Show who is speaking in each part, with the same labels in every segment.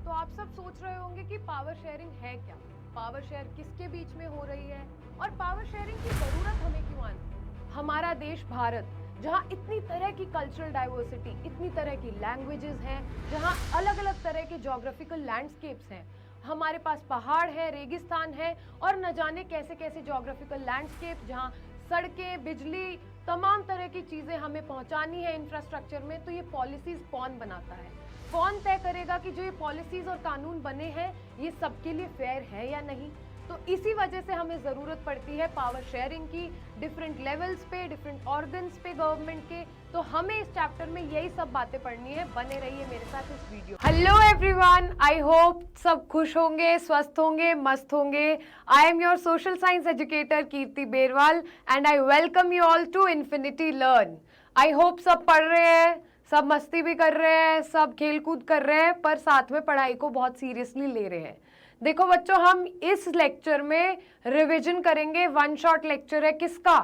Speaker 1: तो आप सब सोच रहे होंगे कि पावर शेयरिंग है क्या, पावर शेयर किसके बीच में हो रही है और पावर शेयरिंग की जरूरत हमें क्यों आनी। हमारा देश भारत, जहाँ इतनी तरह की कल्चरल डाइवर्सिटी, इतनी तरह की लैंग्वेजेस हैं, जहाँ अलग अलग तरह के जोग्राफिकल लैंडस्केप्स हैं, हमारे पास पहाड़ है, रेगिस्तान है और न जाने कैसे कैसे जोग्राफिकल लैंडस्केप, जहाँ सड़कें, बिजली, तमाम तरह की चीजें हमें पहुंचानी है इंफ्रास्ट्रक्चर में। तो ये पॉलिसीज कौन बनाता है, कौन तय करेगा कि जो ये पॉलिसीज और कानून बने हैं ये सबके लिए फेयर है या नहीं। तो इसी वजह से हमें जरूरत पड़ती है पावर शेयरिंग की, डिफरेंट लेवल्स पे, डिफरेंट ऑर्गन्स पे गवर्नमेंट के। तो हमें इस चैप्टर में यही सब बातें पढ़नी है। बने रहिए मेरे साथ इस video. Hello everyone, I hope सब खुश होंगे, स्वस्थ होंगे, मस्त होंगे। I am your social science educator Kirti Berwal and I welcome you all to Infinity Learn. I hope सब पढ़ रहे हैं, सब मस्ती भी कर रहे हैं, सब खेल कूद कर रहे हैं, पर साथ में पढ़ाई को बहुत सीरियसली ले रहे हैं। देखो बच्चों, हम इस लेक्चर में रिवीजन करेंगे। वन शॉट लेक्चर है किसका?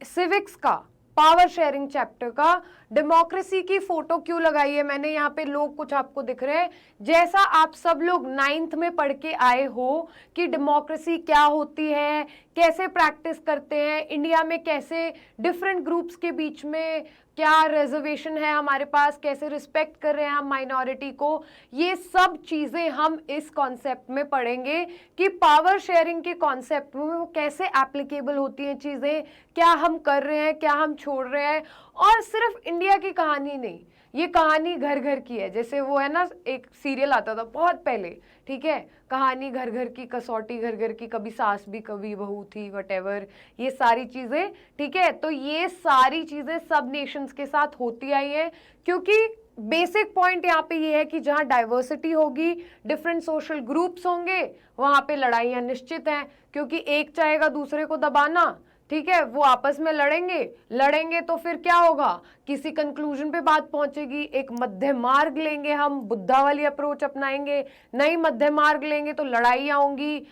Speaker 1: सिविक्स का, पावर शेयरिंग चैप्टर का। डेमोक्रेसी की फोटो क्यों लगाई है मैंने यहाँ पे? लोग कुछ आपको दिख रहे हैं, जैसा आप सब लोग 9th में पढ़ के आए हो कि डेमोक्रेसी क्या होती है, कैसे प्रैक्टिस करते हैं, इंडिया में कैसे डिफरेंट ग्रुप्स के बीच में क्या रिजर्वेशन है हमारे पास, कैसे रिस्पेक्ट कर रहे हैं हम माइनॉरिटी को। ये सब चीजें हम इस कॉन्सेप्ट में पढ़ेंगे कि पावर शेयरिंग के कॉन्सेप्ट में वो कैसे एप्लीकेबल होती हैं चीजें, क्या हम कर रहे हैं, क्या हम छोड़ रहे हैं। और सिर्फ इंडिया की कहानी नहीं, ये कहानी घर घर की है। जैसे वो है ना, एक सीरियल आता था बहुत पहले, ठीक है, कहानी घर घर की, कसौटी घर घर की, कभी सास भी कभी बहू थी, वटेवर, ये सारी चीजें, ठीक है। तो ये सारी चीजें सब नेशंस के साथ होती आई है, क्योंकि बेसिक पॉइंट यहाँ पे ये है कि जहाँ डाइवर्सिटी होगी, डिफरेंट सोशल ग्रुप्स होंगे, वहां पे लड़ाइयाँ निश्चित हैं, क्योंकि एक चाहेगा दूसरे को दबाना, ठीक है, वो आपस में लड़ेंगे तो फिर क्या होगा, किसी कंक्लूजन पे बात पहुंचेगी। एक मध्य मार्ग लेंगे हम, बुद्धा वाली अप्रोच अपनाएंगे, नहीं मध्य मार्ग लेंगे तो लड़ाइयाँ होंगी,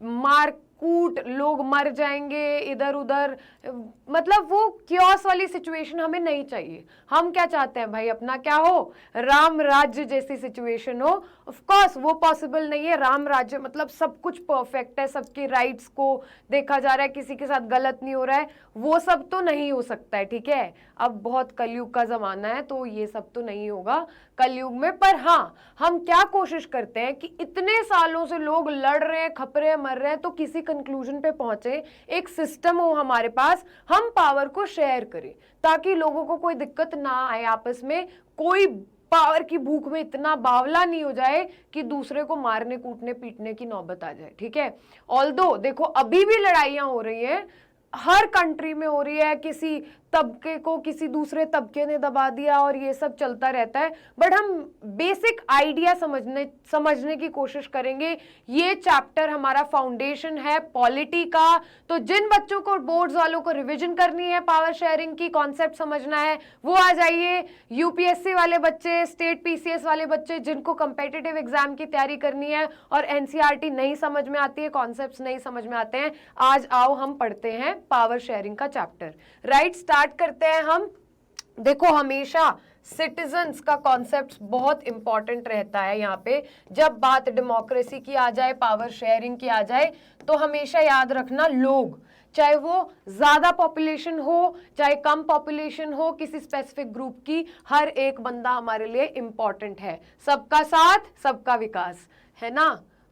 Speaker 1: मार कूट, लोग मर जाएंगे इधर उधर, मतलब वो क्योस वाली सिचुएशन हमें नहीं चाहिए। हम क्या चाहते हैं भाई, अपना क्या हो, राम राज्य जैसी सिचुएशन हो। ऑफ कोर्स वो पॉसिबल नहीं है, राम राज्य मतलब सब कुछ परफेक्ट है, सबके राइट्स को देखा जा रहा है, किसी के साथ गलत नहीं हो रहा है, वो सब तो नहीं हो सकता है, ठीक है। अब बहुत कलयुग का जमाना है तो ये सब तो नहीं होगा कलयुग में। पर हाँ, हम क्या कोशिश करते हैं कि इतने सालों से लोग लड़ रहे हैं, खप रहे हैं, मर रहे हैं, तो किसी कंक्लूजन पे पहुंचे, एक सिस्टम हो हमारे पास, हम पावर को शेयर करें ताकि लोगों को कोई दिक्कत ना आए, आपस में कोई पावर की भूख में इतना बावला नहीं हो जाए कि दूसरे को मारने कूटने पीटने की नौबत आ जाए, ठीक है। ऑल्दो देखो अभी भी लड़ाइयां हो रही हैं, हर कंट्री में हो रही है, किसी तबके को किसी दूसरे तबके ने दबा दिया और ये सब चलता रहता है। बट हम बेसिक आइडिया समझने की कोशिश करेंगे। ये चैप्टर हमारा फाउंडेशन है पॉलिटी का। तो जिन बच्चों को बोर्ड्स वालों को रिवीजन करनी है, पावर शेयरिंग की कॉन्सेप्ट समझना है, वो आ जाइए। यूपीएससी वाले बच्चे, स्टेट पीसीएस वाले बच्चे, जिनको कंपेटिटिव एग्जाम की तैयारी करनी है और एनसीईआरटी नहीं समझ में आती है, कॉन्सेप्ट्स नहीं समझ में आते हैं, आज आओ हम पढ़ते हैं पावर शेयरिंग का चैप्टर। राइट, स्टार्ट करते हैं हम। देखो हमेशा सिटीजन्स का कॉन्सेप्ट बहुत इंपॉर्टेंट रहता है यहाँ पे। जब बात डेमोक्रेसी की आ जाए, पावर शेयरिंग की आ जाए, तो हमेशा याद रखना, लोग चाहे वो ज्यादा पॉपुलेशन हो चाहे कम पॉपुलेशन हो, किसी स्पेसिफिक ग्रुप की, हर एक बंदा हमारे लिए इंपॉर्टेंट है। सबका साथ सबका विकास, है ना,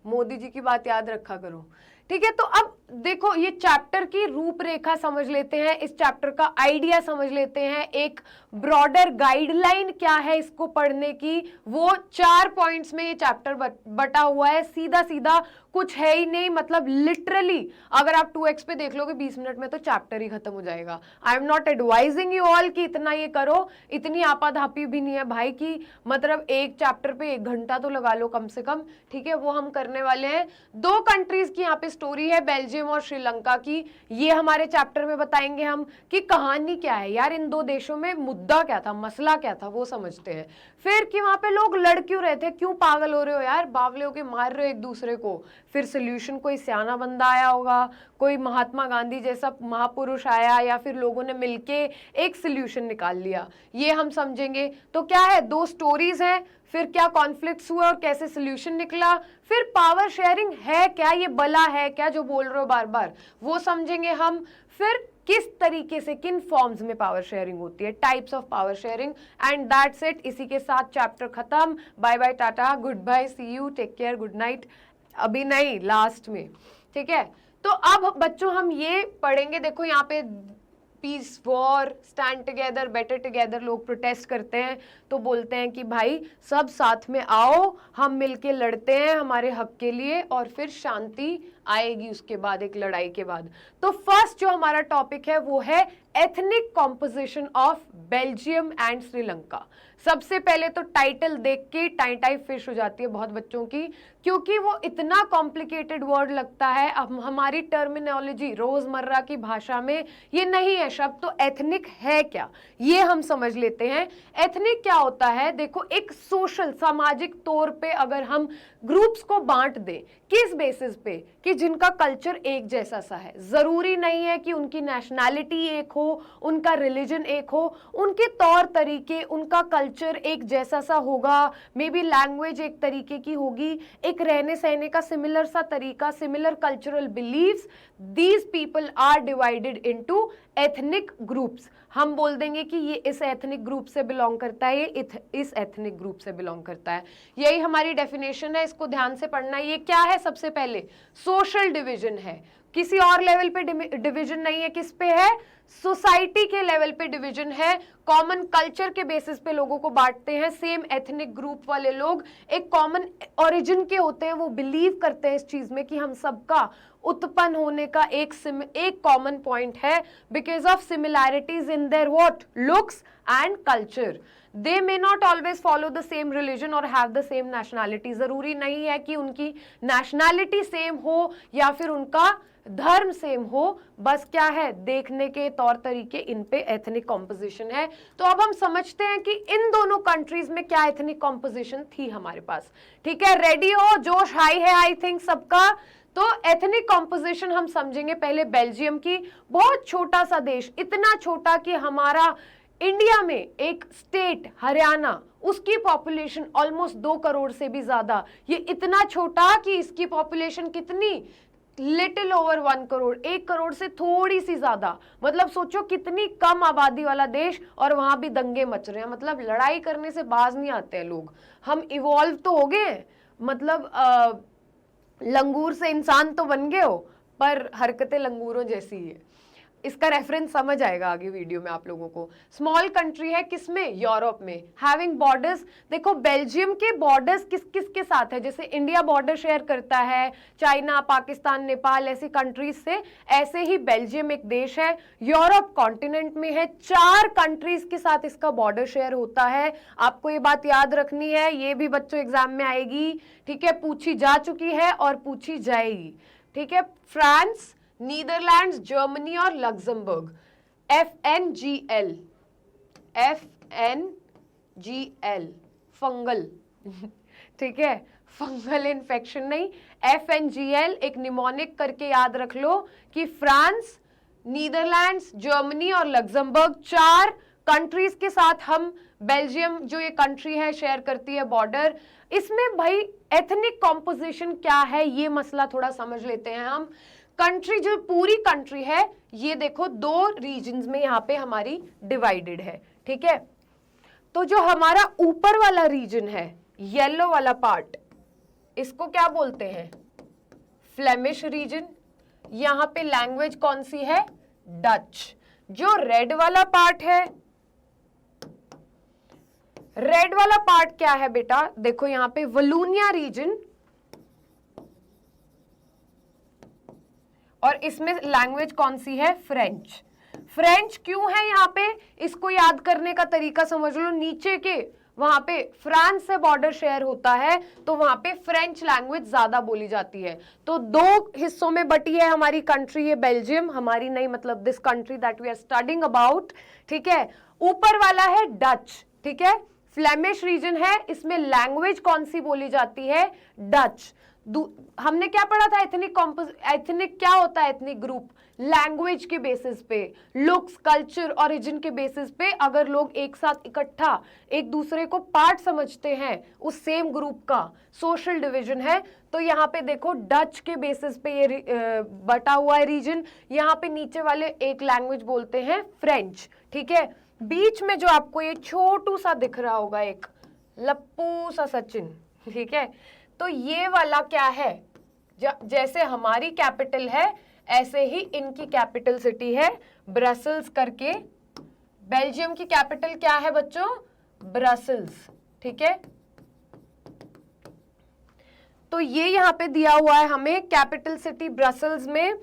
Speaker 1: मोदी जी की बात याद रखा करो, ठीक है। तो अब देखो ये चैप्टर की रूपरेखा समझ लेते हैं, इस चैप्टर का आइडिया समझ लेते हैं, एक ब्रॉडर गाइडलाइन क्या है इसको पढ़ने की, वो 4 पॉइंट्स में ये चैप्टर बटा हुआ है। सीधा सीधा कुछ है ही नहीं, मतलब लिटरली अगर आप 2x पे देख लोगे 20 मिनट में तो चैप्टर ही खत्म हो जाएगा। I am not advising you all कि इतना ये करो, इतनी आपाधापी भी नहीं है भाई की मतलब एक चैप्टर पे 1 घंटा तो लगा लो कम से कम, ठीक है। वो हम करने वाले हैं। 2 कंट्रीज की यहाँ पे स्टोरी है, बेल्जियम और श्रीलंका की। ये हमारे चैप्टर में बताएंगे हम कि कहानी क्या है यार, इन 2 देशों में मुद्दा क्या था, मसला क्या था, वो समझते हैं। फिर कि वहां पे लोग लड़ क्यों रहे थे, क्यों पागल हो रहे हो यार, बावले होके मार रहे हो एक दूसरे को। फिर सोल्यूशन कोई सियाना बंदा आया होगा, कोई महात्मा गांधी जैसा महापुरुष आया, या फिर लोगों ने मिलके एक सोल्यूशन निकाल लिया, ये हम समझेंगे। तो क्या है, 2 स्टोरीज हैं, फिर क्या कॉन्फ्लिक्ट्स हुए और कैसे सोल्यूशन निकला, फिर पावर शेयरिंग है क्या, ये बला है क्या जो बोल रहे हो बार बार, वो समझेंगे हम। फिर किस तरीके से किन फॉर्म्स में पावर शेयरिंग होती है, types of power sharing, and that's it. इसी के साथ चैप्टर खत्म। Bye bye, tata, good bye, see you, take care, good night. अभी नहीं, लास्ट में, ठीक है। तो अब बच्चों हम ये पढ़ेंगे, देखो यहाँ पे peace, war, stand together, better together, लोग प्रोटेस्ट करते हैं तो बोलते हैं कि भाई सब साथ में आओ, हम मिलके लड़ते हैं हमारे हक के लिए और फिर शांति आएगी उसके बाद, एक लड़ाई के बाद। तो फर्स्ट जो हमारा टॉपिक है वो है ethnic composition of Belgium and Sri Lanka. सबसे पहले तो टाइटल देख के टाई टाई फिश हो जाती है बहुत बच्चों की, क्योंकि वो इतना कॉम्प्लिकेटेड वर्ड लगता है। अब हमारी टर्मिनोलॉजी रोजमर्रा की भाषा में ये नहीं है शब्द, तो एथनिक है क्या ये हम समझ लेते हैं। एथनिक क्या होता है, देखो एक सोशल, सामाजिक तौर पे अगर हम ग्रुप्स को बांट दें, किस बेसिस पे, कि जिनका कल्चर एक जैसा सा है। जरूरी नहीं है कि उनकी नेशनैलिटी एक हो, उनका रिलीजन एक हो, उनके तौर तरीके, उनका कल्चर एक जैसा सा होगा, मे बी लैंग्वेज एक तरीके की होगी, एक रहने सहने का सिमिलर सा तरीका, similar cultural beliefs. These people are divided into ethnic groups. हम बोल देंगे कि ये इस एथनिक ग्रुप से बिलोंग करता है, ये इस एथनिक ग्रुप से बिलोंग करता है। यही हमारी डेफिनेशन है, इसको ध्यान से पढ़ना। ये क्या है, सबसे पहले सोशल डिवीजन है, किसी और लेवल पे डिवीजन नहीं है। किस पे है, सोसाइटी के लेवल पे डिवीजन है। कॉमन कल्चर के बेसिस पे लोगों को बांटते हैं। सेम एथनिक ग्रुप वाले लोग एक कॉमन ओरिजिन के होते हैं, वो बिलीव करते हैं इस चीज में कि हम सबका उत्पन्न होने का एक कॉमन पॉइंट है, because of similarities in their what, looks and culture. They may not always follow the same religion और हैव द सेम नेशनैलिटी। जरूरी नहीं है कि उनकी नेशनैलिटी सेम हो या फिर उनका धर्म सेम हो, बस क्या है, देखने के तौर तरीके, इन पे एथनिक कॉम्पोजिशन है। तो अब हम समझते हैं कि इन दोनों कंट्रीज में क्या एथनिक कॉम्पोजिशन थी हमारे पास। ठीक है, रेडी हो, जोश हाई है आई थिंक सबका। तो एथनिक कॉम्पोजिशन हम समझेंगे पहले बेल्जियम की। बहुत छोटा सा देश, इतना छोटा कि हमारा इंडिया में एक स्टेट हरियाणा, उसकी पॉपुलेशन ऑलमोस्ट 2 करोड़ से भी ज्यादा। ये इतना छोटा कि इसकी पॉपुलेशन कितनी, लिटिल ओवर 1 करोड़, 1 करोड़ से थोड़ी सी ज्यादा। मतलब सोचो कितनी कम आबादी वाला देश, और वहां भी दंगे मच रहे हैं। मतलब लड़ाई करने से बाज नहीं आते हैं लोग। हम इवॉल्व तो हो गए, मतलब लंगूर से इंसान तो बन गए हो, पर हरकतें लंगूरों जैसी ही है। इसका रेफरेंस समझ आएगा आगे वीडियो में आप लोगों को। स्मॉल कंट्री है, किसमें, यूरोप में। हैविंग बॉर्डर्स, देखो बेल्जियम के बॉर्डर्स किस किस के साथ है, जैसे इंडिया बॉर्डर शेयर करता है चाइना, पाकिस्तान, नेपाल ऐसी कंट्रीज से, ऐसे ही बेल्जियम एक देश है, यूरोप कॉन्टिनेंट में है। 4 कंट्रीज के साथ इसका बॉर्डर शेयर होता है। आपको ये बात याद रखनी है, ये भी बच्चों एग्जाम में आएगी। ठीक है, पूछी जा चुकी है और पूछी जाएगी। ठीक है, फ्रांस, नीदरलैंड्स, जर्मनी और लग्जमबर्ग। FNGL, FNGL, fungal. ठीक है, फंगल इन्फेक्शन नहीं, FNGL एक निमोनिक करके याद रख लो कि फ्रांस, नीदरलैंड्स, जर्मनी और लग्जमबर्ग 4 कंट्रीज के साथ हम बेल्जियम जो ये कंट्री है शेयर करती है बॉर्डर। इसमें भाई एथनिक कॉम्पोजिशन क्या है, ये मसला थोड़ा समझ लेते हैं हम। कंट्री, जो पूरी कंट्री है, ये देखो 2 रीजन्स में यहाँ पे हमारी डिवाइडेड है। ठीक है, तो जो हमारा ऊपर वाला रीजन है, येलो वाला पार्ट, इसको क्या बोलते हैं, फ्लेमिश रीजन। यहाँ पे लैंग्वेज कौन सी है, डच। जो रेड वाला पार्ट है, रेड वाला पार्ट क्या है बेटा, देखो यहाँ पे वलोनिया रीजन, और इसमें लैंग्वेज कौन सी है, फ्रेंच। फ्रेंच क्यों है यहाँ पे, इसको याद करने का तरीका समझ लो। नीचे के वहां पे फ्रांस से बॉर्डर शेयर होता है, तो वहां पे फ्रेंच लैंग्वेज ज्यादा बोली जाती है। तो 2 हिस्सों में बटी है हमारी कंट्री, ये बेल्जियम, हमारी नहीं, मतलब this country that we are studying about. ठीक है, ऊपर वाला है डच। ठीक है, फ्लेमिश रीजन है, इसमें लैंग्वेज कौन सी बोली जाती है, डच। हमने क्या पढ़ा था, एथनिक क्या होता है, एथनिक ग्रुप लैंग्वेज के बेसिस पे, लुक्स, कल्चर, ओरिजिन के बेसिस पे अगर लोग एक साथ इकट्ठा एक दूसरे को पार्ट समझते हैं उस सेम ग्रुप का, सोशल डिवीजन है। तो यहाँ पे देखो डच के बेसिस पे ये बटा हुआ है रीजन, यहाँ पे नीचे वाले एक लैंग्वेज बोलते हैं फ्रेंच, ठीक है। बीच में जो आपको ये छोटू सा दिख रहा होगा एक लप्पू सा सचिन, ठीक है, तो ये वाला क्या है, जैसे हमारी कैपिटल है ऐसे ही इनकी कैपिटल सिटी है ब्रसल्स करके। बेल्जियम की कैपिटल क्या है बच्चों, ब्रसल्स, ठीक है। तो ये यहाँ पे दिया हुआ है हमें कैपिटल सिटी ब्रसल्स में।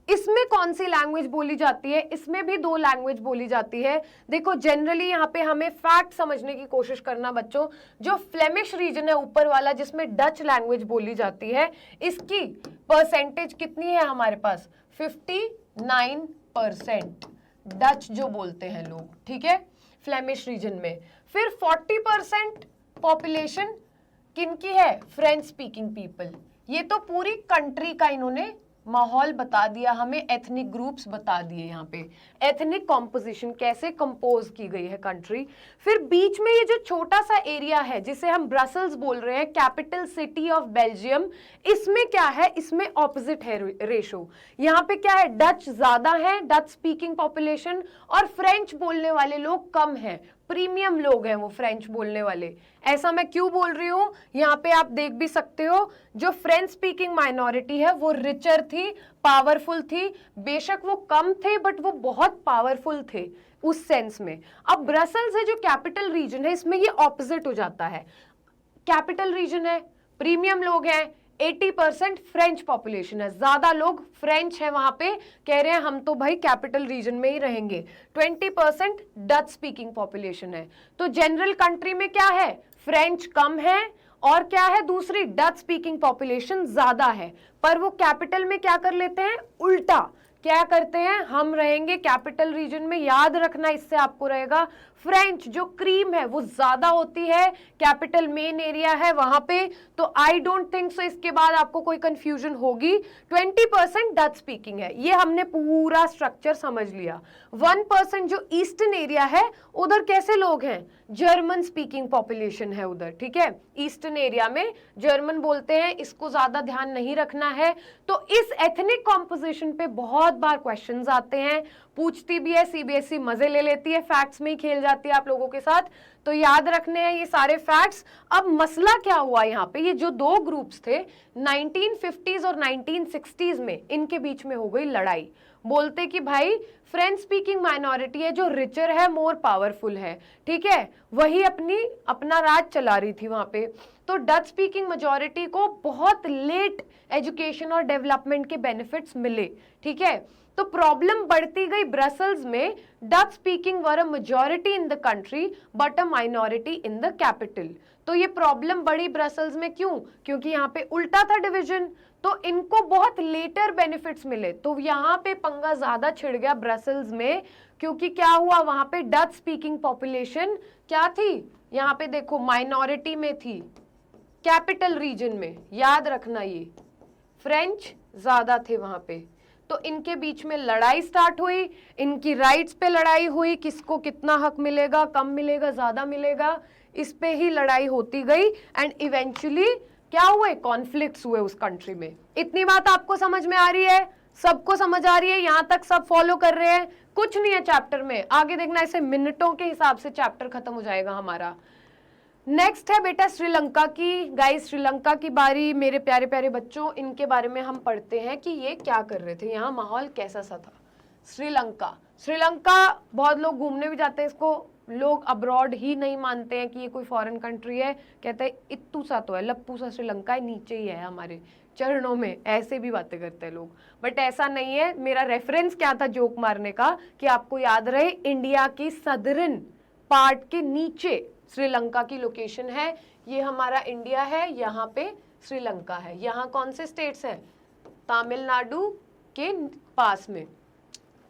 Speaker 1: इसमें कौन सी लैंग्वेज बोली जाती है, इसमें भी 2 लैंग्वेज बोली जाती है। देखो जनरली यहाँ पे हमें फैक्ट समझने की कोशिश करना बच्चों, जो फ्लेमिश रीजन है ऊपर वाला जिसमें डच लैंग्वेज बोली जाती है, इसकी परसेंटेज कितनी है हमारे पास, 59% डच जो बोलते हैं लोग, ठीक है, फ्लेमिश रीजन में। फिर 40% पॉपुलेशन किनकी है, फ्रेंच स्पीकिंग पीपल। ये तो पूरी कंट्री का इन्होंने माहौल बता दिया हमें, एथनिक ग्रुप्स बता दिए, यहाँ पे एथनिक कॉम्पोजिशन कैसे कंपोज की गई है कंट्री। फिर बीच में ये जो छोटा सा एरिया है जिसे हम ब्रसल्स बोल रहे हैं, कैपिटल सिटी ऑफ बेल्जियम, इसमें क्या है, इसमें ऑपोजिट है रेशो। यहाँ पे क्या है, डच ज्यादा है, डच स्पीकिंग पॉपुलेशन, और फ्रेंच बोलने वाले लोग कम हैं, प्रीमियम लोग हैं वो फ्रेंच बोलने वाले। ऐसा मैं क्यों बोल रही हूँ, यहाँ पे आप देख भी सकते हो, जो फ्रेंच स्पीकिंग माइनॉरिटी है वो रिचर थी, पावरफुल थी, बेशक वो कम थे बट वो बहुत पावरफुल थे उस सेंस में। अब ब्रसल्स है जो कैपिटल रीजन है, इसमें ये ऑपोजिट हो जाता है। कैपिटल रीजन है, प्रीमियम लोग हैं, 80% फ्रेंच पॉपुलेशन है, ज्यादा लोग फ्रेंच है वहां पे, कह रहे हैं हम तो भाई कैपिटल रीजन में ही रहेंगे। 20% डच स्पीकिंग पॉपुलेशन है। तो जनरल कंट्री में क्या है, फ्रेंच कम है और क्या है, दूसरी डच स्पीकिंग पॉपुलेशन ज्यादा है। पर वो कैपिटल में क्या कर लेते हैं, उल्टा क्या करते हैं, हम रहेंगे कैपिटल रीजन में। याद रखना, इससे आपको रहेगा फ्रेंच जो क्रीम है वो ज्यादा होती है, कैपिटल मेन एरिया है वहां पे। तो आई डोंट थिंक सो इसके बाद आपको कोई कंफ्यूजन होगी। 20% डच स्पीकिंग है, ये हमने पूरा स्ट्रक्चर समझ लिया। 1% जो ईस्टर्न एरिया है उधर कैसे लोग हैं, जर्मन स्पीकिंग पॉपुलेशन है उधर, ठीक है, ईस्टर्न एरिया में जर्मन बोलते हैं, इसको ज्यादा ध्यान नहीं रखना है। तो इस एथनिक कॉम्पोजिशन पे बहुत बार क्वेश्चंस आते हैं, पूछती भी है सीबीएसई, मजे ले लेती है, फैक्ट्स में ही खेल जाती है आप लोगों के साथ, तो याद रखने हैं ये सारे फैक्ट्स। अब मसला क्या हुआ यहाँ पे, ये जो 2 ग्रुप्स थे 1950s और 1960s में, इनके बीच में हो गई लड़ाई। बोलते कि भाई फ्रेंच स्पीकिंग माइनॉरिटी है जो रिचर है, मोर पावरफुल है, ठीक है, वही अपना राज चला रही थी वहां पे। तो डच स्पीकिंग मेजॉरिटी को बहुत लेट एजुकेशन और डेवलपमेंट के बेनिफिट्स मिले, ठीक है। तो प्रॉब्लम बढ़ती गई ब्रसल्स में, Dutch speaking were a majority in the country but a minority in the capital. तो ये प्रॉब्लम बढ़ी ब्रसल्स में, क्यों, क्योंकि यहाँ पे उल्टा था डिवीजन, तो इनको बहुत लेटर बेनिफिट्स मिले। तो यहाँ पे पंगा ज्यादा छिड़ गया ब्रसल्स में, क्योंकि क्या हुआ, वहां पे डच स्पीकिंग पॉपुलेशन क्या थी, यहाँ पे देखो माइनॉरिटी में थी, कैपिटल रीजन में, याद रखना ये फ्रेंच ज्यादा थे वहां पे। तो इनके बीच में लड़ाई स्टार्ट हुई, इनकी राइट्स पे लड़ाई हुई, किसको कितना हक मिलेगा, कम मिलेगा, ज्यादा मिलेगा, इस पे ही लड़ाई होती गई। एंड इवेंचुअली क्या हुए, कॉन्फ्लिक्ट्स हुए उस कंट्री में। इतनी बात आपको समझ में आ रही है, सबको समझ आ रही है, यहां तक सब फॉलो कर रहे हैं, कुछ नहीं है चैप्टर में, आगे देखना ऐसे मिनटों के हिसाब से चैप्टर खत्म हो जाएगा हमारा। नेक्स्ट है बेटा श्रीलंका की। गाइस श्रीलंका की बारी, मेरे प्यारे प्यारे बच्चों, इनके बारे में हम पढ़ते हैं कि ये क्या कर रहे थे, यहाँ माहौल कैसा सा था। श्रीलंका बहुत लोग घूमने भी जाते हैं, इसको लोग अब्रॉड ही नहीं मानते हैं कि ये कोई फॉरेन कंट्री है, कहते हैं इत्तू सा तो है, लप्पू सा श्रीलंका है, नीचे ही है हमारे चरणों में, ऐसे भी बातें करते हैं लोग, बट ऐसा नहीं है। मेरा रेफरेंस क्या था जोक मारने का, कि आपको याद रहे इंडिया की सदर्न पार्ट के नीचे श्रीलंका की लोकेशन है, ये हमारा इंडिया है, यहाँ पे श्रीलंका है। यहाँ कौन से स्टेट्स हैं, तमिलनाडु के पास में,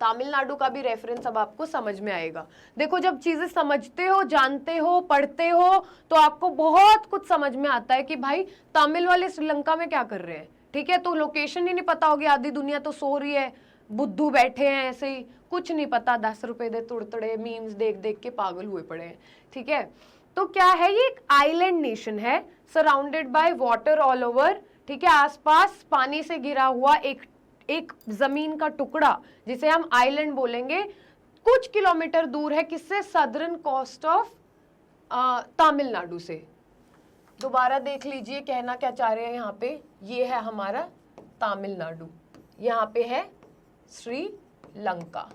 Speaker 1: तमिलनाडु का भी रेफरेंस अब आपको समझ में आएगा। देखो जब चीजें समझते हो, जानते हो, पढ़ते हो तो आपको बहुत कुछ समझ में आता है कि भाई तमिल वाले श्रीलंका में क्या कर रहे हैं। ठीक है, तो लोकेशन ही नहीं पता होगी, आधी दुनिया तो सो रही है, बुद्धू बैठे हैं ऐसे ही, कुछ नहीं पता, 10 रुपए दे तुड़तड़े मीम्स देख देख के पागल हुए पड़े हैं। ठीक है, तो क्या है, ये एक आइलैंड नेशन है, surrounded by water all over. ठीक है, आसपास पानी से घिरा हुआ एक जमीन का टुकड़ा जिसे हम आइलैंड बोलेंगे, कुछ किलोमीटर दूर है किससे, सदर्न कोस्ट ऑफ तमिलनाडु से। दोबारा देख लीजिए कहना क्या चाह रहे हैं यहाँ पे, ये है हमारा तमिलनाडु, यहाँ पे है श्रीलंका।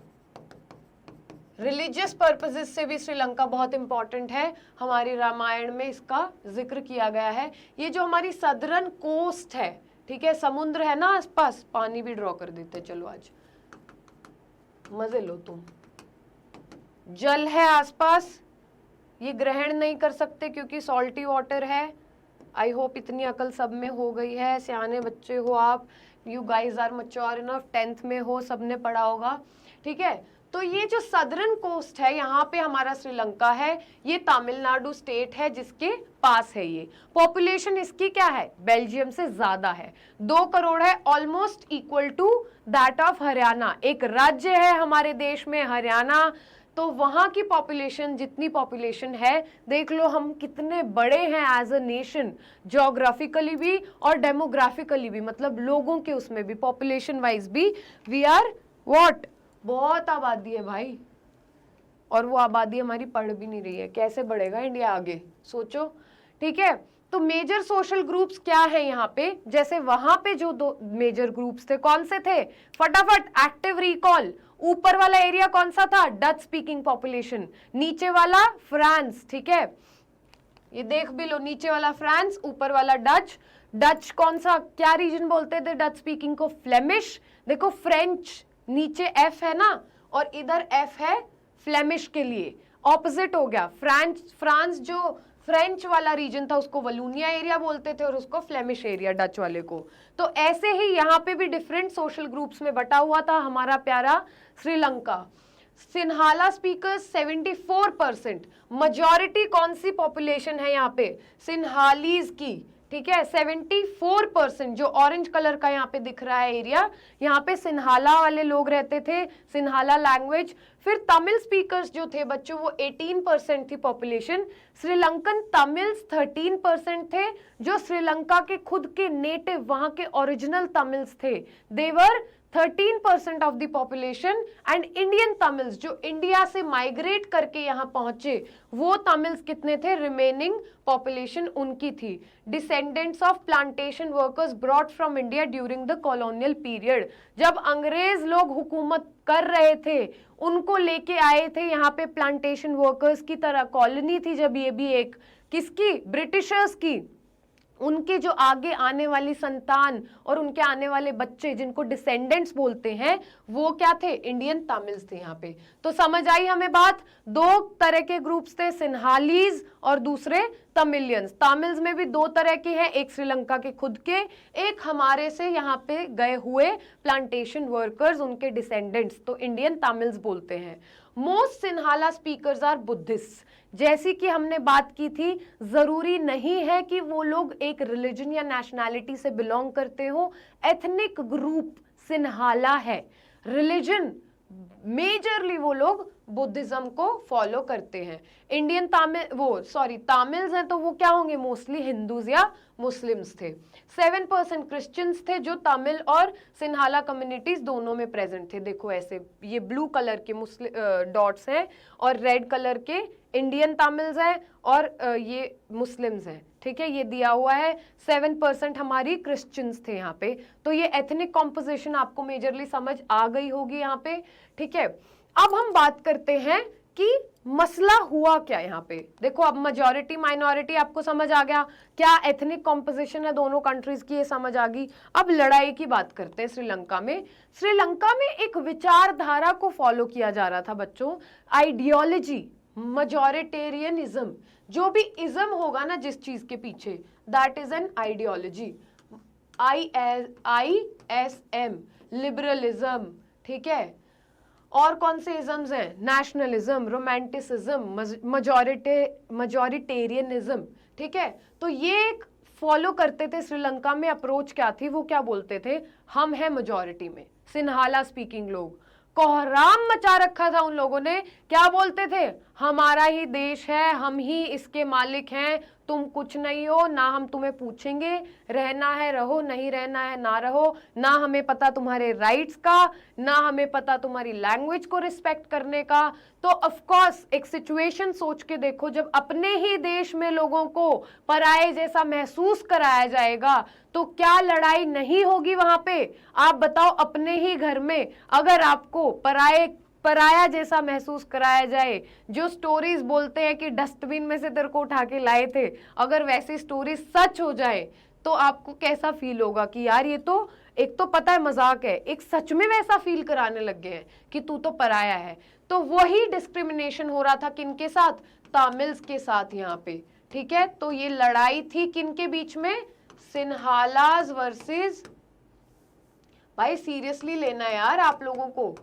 Speaker 1: रिलीजियस पर्पसेस से भी श्रीलंका बहुत इंपॉर्टेंट है, हमारी रामायण में इसका जिक्र किया गया है। ये जो हमारी सदर्न कोस्ट है, ठीक है, समुद्र है ना आसपास, पानी भी ड्रॉ कर देते, चलो आज मजे लो तुम। जल है आसपास, ये ग्रहण नहीं कर सकते क्योंकि सॉल्टी वाटर है। आई होप इतनी अकल सब में हो गई है, सियाने बच्चे हो आप, you guys are mature enough, 10th में हो, सबने पढ़ा होगा। ठीक है, तो ये जो सदर्न कोस्ट है, यहाँ पे हमारा श्रीलंका है, ये तमिलनाडु स्टेट है जिसके पास है ये। पॉपुलेशन इसकी क्या है, बेल्जियम से ज्यादा है, 2 करोड़ है, almost equal to that of Haryana. एक राज्य है हमारे देश में हरियाणा, तो वहां की पॉपुलेशन, जितनी पॉपुलेशन है, देख लो हम कितने बड़े हैं एज अ नेशन, ज्योग्राफिकली भी और डेमोग्राफिकली भी, मतलब लोगों के उसमें भी, पॉपुलेशन वाइज भी वी आर व्हाट, बहुत आबादी है भाई, और वो आबादी हमारी बढ़ भी नहीं रही है, कैसे बढ़ेगा इंडिया आगे, सोचो। ठीक है, तो मेजर सोशल ग्रुप्स क्या है यहाँ पे, जैसे वहां पे जो 2 मेजर ग्रुप्स थे, कौन से थे, फटाफट एक्टिव रिकॉल। ऊपर वाला एरिया कौन सा था, डच स्पीकिंग पॉपुलेशन, नीचे वाला फ्रांस। ठीक है, ये देख भी लो, नीचे वाला फ्रांस, ऊपर वाला डच। डच कौन सा, क्या रीजन बोलते थे डच स्पीकिंग को, फ्लेमिश। देखो फ्रेंच नीचे एफ है ना, और इधर एफ है फ्लेमिश के लिए, ऑपोजिट हो गया। फ्रांस जो फ्रेंच वाला रीजन था उसको वलूनिया एरिया बोलते थे और उसको फ्लेमिश एरिया डच वाले को। तो ऐसे ही यहाँ पे भी डिफरेंट सोशल ग्रुप्स में बटा हुआ था हमारा प्यारा श्रीलंका। सिन्हाला स्पीकर्स 74%, मेजॉरिटी कौन सी पॉपुलेशन है यहाँ पे, सिन्हालीज की। ठीक है, 74%, जो ऑरेंज कलर का यहाँ पे दिख रहा है एरिया, यहाँ पे सिन्हाला वाले लोग रहते थे, सिन्हाला लैंग्वेज। फिर तमिल स्पीकर्स जो थे बच्चों, वो 18% थी पॉपुलेशन। श्रीलंकन तमिल्स 13% थे, जो श्रीलंका के खुद के नेटिव, वहां के ओरिजिनल तमिल्स थे, देवर 13% of the population. And Indian Tamils जो इंडिया से माइग्रेट करके यहाँ पहुंचे, वो तमिल्स कितने थे, रिमेनिंग पॉपुलेशन उनकी थी, descendants of plantation workers brought from India during the colonial period. जब अंग्रेज लोग हुकूमत कर रहे थे, उनको लेके आए थे यहाँ पे प्लांटेशन वर्कर्स की तरह, कॉलोनी थी जब ये भी एक, किसकी, ब्रिटिशर्स की। उनके जो आगे आने वाली संतान और उनके आने वाले बच्चे, जिनको डिसेंडेंट्स बोलते हैं, वो क्या थे, इंडियन तमिल्स थे यहाँ पे। तो समझ आई हमें बात, 2 तरह के ग्रुप्स थे, सिन्हालीज और दूसरे तमिलियंस। तमिल्स में भी 2 तरह के हैं, एक श्रीलंका के खुद के, एक हमारे से यहाँ पे गए हुए प्लांटेशन वर्कर्स, उनके डिसेंडेंट्स, तो इंडियन तमिल्स बोलते हैं। Most Sinhala speakers are Buddhist. जैसी कि हमने बात की थी, जरूरी नहीं है कि वो लोग एक रिलीजन या नेशनैलिटी से बिलोंग करते हो, एथनिक ग्रुप सिन्हाला है, रिलीजन मेजरली वो लोग बुद्धिज्म को फॉलो करते हैं। इंडियन तामिल्स हैं तो वो क्या होंगे, मोस्टली हिंदूज या मुस्लिम्स थे। 7% क्रिश्चियंस थे जो तमिल और सिन्हाला कम्युनिटीज दोनों में प्रेजेंट थे। देखो ऐसे, ये ब्लू कलर के डॉट्स हैं और रेड कलर के इंडियन तमिल्स हैं और ये मुस्लिम्स हैं। ठीक है, ये दिया हुआ है। 7% हमारी क्रिश्चियंस थे यहाँ पे। तो ये एथनिक कॉम्पोजिशन आपको मेजरली समझ आ गई होगी यहाँ पे। ठीक है, अब हम बात करते हैं कि मसला हुआ क्या यहाँ पे। देखो अब मेजॉरिटी माइनॉरिटी आपको समझ आ गया, क्या एथनिक कॉम्पोजिशन है दोनों कंट्रीज की, ये समझ आ गई। अब लड़ाई की बात करते हैं। श्रीलंका में एक विचारधारा को फॉलो किया जा रहा था बच्चों, आइडियोलॉजी, मेजॉरिटेरियनिज्म। जो भी इज्म होगा ना जिस चीज के पीछे, that is an ideology. ISM, liberalism. ठीक है, और कौन से इजम्स हैं? नेशनलिज्म, रोमांटिसिज्म, मजॉरिटेरियनिज्म, ठीक है। तो ये एक फॉलो करते थे श्रीलंका में। अप्रोच क्या थी? वो क्या बोलते थे? हम हैं मेजॉरिटी में। सिन्हाला स्पीकिंग लोग, कोहराम मचा रखा था उन लोगों ने। क्या बोलते थे? हमारा ही देश है, हम ही इसके मालिक हैं, तुम कुछ नहीं हो, ना हम तुम्हें पूछेंगे, रहना है रहो, नहीं रहना है ना रहो, ना हमें पता तुम्हारे राइट्स का, ना हमें पता तुम्हारी लैंग्वेज को रिस्पेक्ट करने का। तो ऑफ कोर्स एक सिचुएशन सोच के देखो, जब अपने ही देश में लोगों को पराये जैसा महसूस कराया जाएगा तो क्या लड़ाई नहीं होगी वहां पे? आप बताओ, अपने ही घर में अगर आपको पराया जैसा महसूस कराया जाए, जो स्टोरीज बोलते हैं कि डस्टबिन में से तेरे को उठा के लाए थे, अगर वैसी स्टोरी सच हो जाए तो आपको कैसा फील होगा कि यार ये तो, एक तो पता है मजाक है, एक सच में वैसा फील कराने लग गए हैं कि तू तो पराया है। तो वही डिस्क्रिमिनेशन हो रहा था किनके साथ? तमिल्स के साथ यहाँ पे, ठीक है। तो ये लड़ाई थी किनके बीच में? सिन्हालाज वर्सेस, भाई सीरियसली लेना है यार आप लोगों को,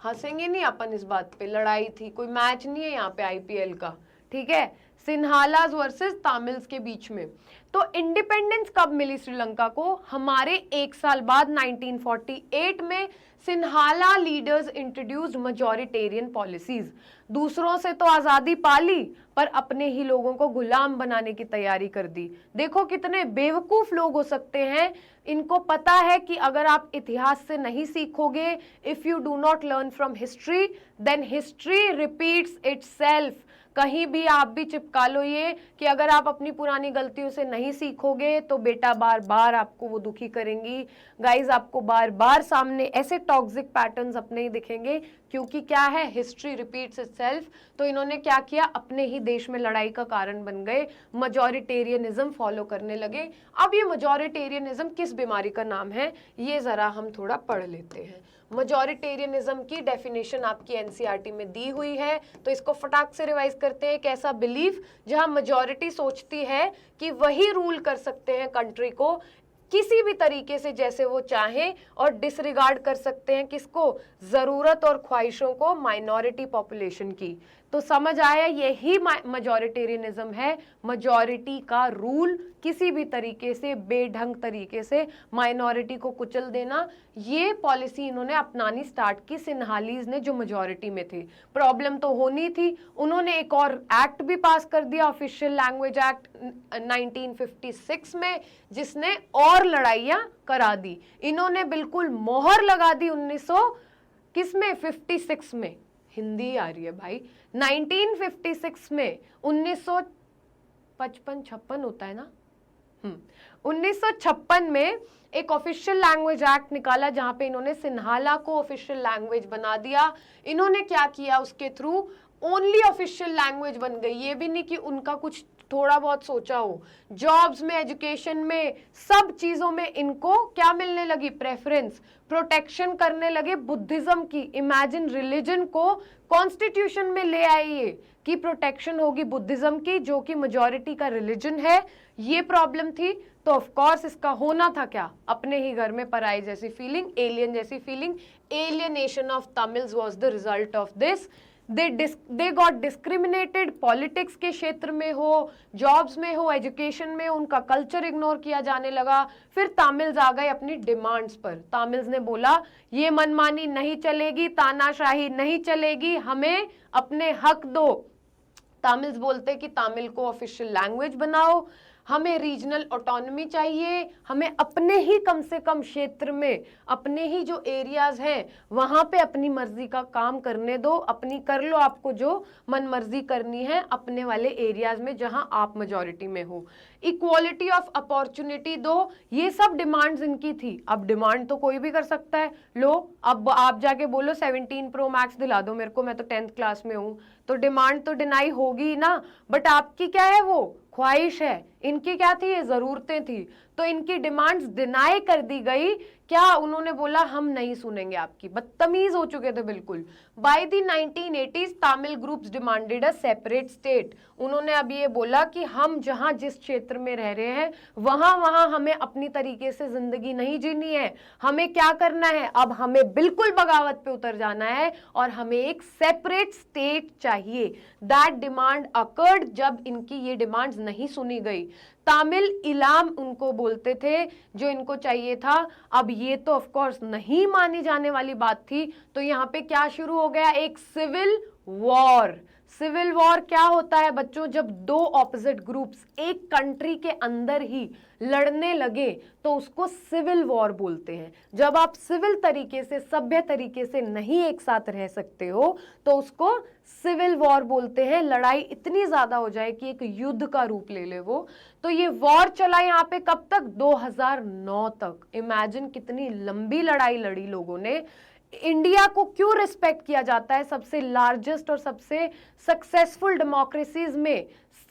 Speaker 1: हंसेंगे नहीं अपन इस बात पे। लड़ाई थी, कोई मैच नहीं है यहाँ पे आईपीएल का, ठीक है। सिन्हालाज वर्सेस तमिल्स के बीच में। तो इंडिपेंडेंस कब मिली श्रीलंका को? हमारे एक साल बाद 1948 में Sinhala leaders introduced majoritarian policies. दूसरों से तो आजादी पाली, पर अपने ही लोगों को गुलाम बनाने की तैयारी कर दी। देखो कितने बेवकूफ लोग हो सकते हैं। इनको पता है कि अगर आप इतिहास से नहीं सीखोगे, if you do not learn from history, then history repeats itself. कहीं भी आप भी चिपका लो ये कि अगर आप अपनी पुरानी गलतियों से नहीं सीखोगे तो बेटा बार बार आपको वो दुखी करेंगी। गाइज, आपको बार बार सामने ऐसे टॉक्सिक पैटर्न्स अपने ही दिखेंगे, क्योंकि क्या है, हिस्ट्री रिपीट्स इटसेल्फ। तो इन्होंने क्या किया? अपने ही देश में लड़ाई का कारण बन गए, मेजॉरिटेरियनिज्म फॉलो करने लगे। अब ये मेजॉरिटेरियनिज्म किस बीमारी का नाम है, ये जरा हम थोड़ा पढ़ लेते हैं। मेजॉरिटेरियनिज्म की डेफिनेशन आपकी एनसीईआरटी में दी हुई है, तो इसको फटाक से रिवाइज करते हैं। एक ऐसा बिलीफ जहां मेजॉरिटी सोचती है कि वही रूल कर सकते हैं कंट्री को किसी भी तरीके से जैसे वो चाहें, और डिसरिगार्ड कर सकते हैं किसको? जरूरत और ख्वाहिशों को माइनॉरिटी पॉपुलेशन की। तो समझ आया, यही मेजॉरिटेरियनिज्म है। मेजॉरिटी का रूल किसी भी तरीके से, बेढंग तरीके से माइनॉरिटी को कुचल देना, ये पॉलिसी इन्होंने अपनानी स्टार्ट की सिन्हालीज ने, जो मेजॉरिटी में थे। प्रॉब्लम तो होनी थी। उन्होंने एक और एक्ट भी पास कर दिया, ऑफिशियल लैंग्वेज एक्ट 1956 में, जिसने और लड़ाइयां करा दी। इन्होंने बिल्कुल मोहर लगा दी 56 में, हिंदी आ रही है भाई, 1956 में, 1955-56 होता है ना, 1956 में एक ऑफिशियल लैंग्वेज एक्ट निकाला, जहां पे इन्होंने सिन्हाला को ऑफिशियल लैंग्वेज बना दिया। इन्होंने क्या किया? उसके थ्रू ओनली ऑफिशियल लैंग्वेज बन गई। ये भी नहीं कि उनका कुछ थोड़ा बहुत सोचा हो। जॉब्स में, एजुकेशन में, सब चीजों में इनको क्या मिलने लगी? प्रेफरेंस, प्रोटेक्शन करने लगे बुद्धिज्म की। इमेजिन, रिलीजन को कॉन्स्टिट्यूशन में ले आइए कि प्रोटेक्शन होगी बुद्धिज्म की, जो कि मेजॉरिटी का रिलीजन है। ये प्रॉब्लम थी। तो ऑफ कोर्स इसका होना था क्या? अपने ही घर में पराई जैसी फीलिंग, एलियन जैसी feeling. Alienation of Tamils was the result of this. They got discriminated. Politics के क्षेत्र में हो, जॉब्स में हो, एजुकेशन में, उनका कल्चर इग्नोर किया जाने लगा। फिर तमिल्स आ गए अपनी डिमांड्स पर। तमिल्स ने बोला ये मनमानी नहीं चलेगी, तानाशाही नहीं चलेगी, हमें अपने हक दो। तमिल्स बोलते कि तमिल को ऑफिशियल लैंग्वेज बनाओ, हमें रीजनल ऑटोनॉमी चाहिए, हमें अपने ही कम से कम क्षेत्र में, अपने ही जो एरियाज हैं वहां पे अपनी मर्जी का काम करने दो। अपनी कर लो, आपको जो मन मर्जी करनी है अपने वाले एरियाज में जहां आप मेजॉरिटी में हो। इक्वालिटी ऑफ अपॉर्चुनिटी दो, ये सब डिमांड्स इनकी थी। अब डिमांड तो कोई भी कर सकता है। लो, अब आप जाके बोलो 17 प्रो मैक्स दिला दो मेरे को, मैं तो 10th क्लास में हूँ, तो डिमांड तो डिनाई होगी ना। बट आपकी क्या है? वो ख्वाहिश है। इनकी क्या थी? ये जरूरतें थी। तो इनकी डिमांड्स डिनाई कर दी गई। क्या उन्होंने बोला हम नहीं सुनेंगे आपकी, बदतमीज हो चुके थे बिल्कुल। By the 1980s Tamil groups demanded a separate state. उन्होंने अब ये बोला कि हम जहां जिस क्षेत्र में रह रहे हैं वहां वहां हमें अपनी तरीके से जिंदगी नहीं जीनी है, हमें क्या करना है, अब हमें बिल्कुल बगावत पे उतर जाना है और हमें एक सेपरेट स्टेट चाहिए। दैट डिमांड अकर्ड जब इनकी ये डिमांड्स नहीं सुनी गई। तामिल इलाम उनको बोलते थे जो इनको चाहिए था। अब ये तो ऑफ कोर्स नहीं मानी जाने वाली बात थी, तो यहाँ पे क्या शुरू हो गया, एक सिविल वॉर। सिविल वॉर क्या होता है बच्चों, जब दो ऑपोजिट ग्रुप्स एक कंट्री के अंदर ही लड़ने लगे तो उसको सिविल वॉर बोलते हैं। जब आप सिविल तरीके से, सभ्य तरीके से नहीं एक साथ रह सकते हो तो उसको सिविल वॉर बोलते हैं। लड़ाई इतनी ज्यादा हो जाए कि एक युद्ध का रूप ले ले वो। तो ये वॉर चला यहाँ पे कब तक, 2009 तक। इमेजिन कितनी लंबी लड़ाई लड़ी लोगों ने। इंडिया को क्यों रिस्पेक्ट किया जाता है, सबसे लार्जेस्ट और सबसे सक्सेसफुल डेमोक्रेसीज में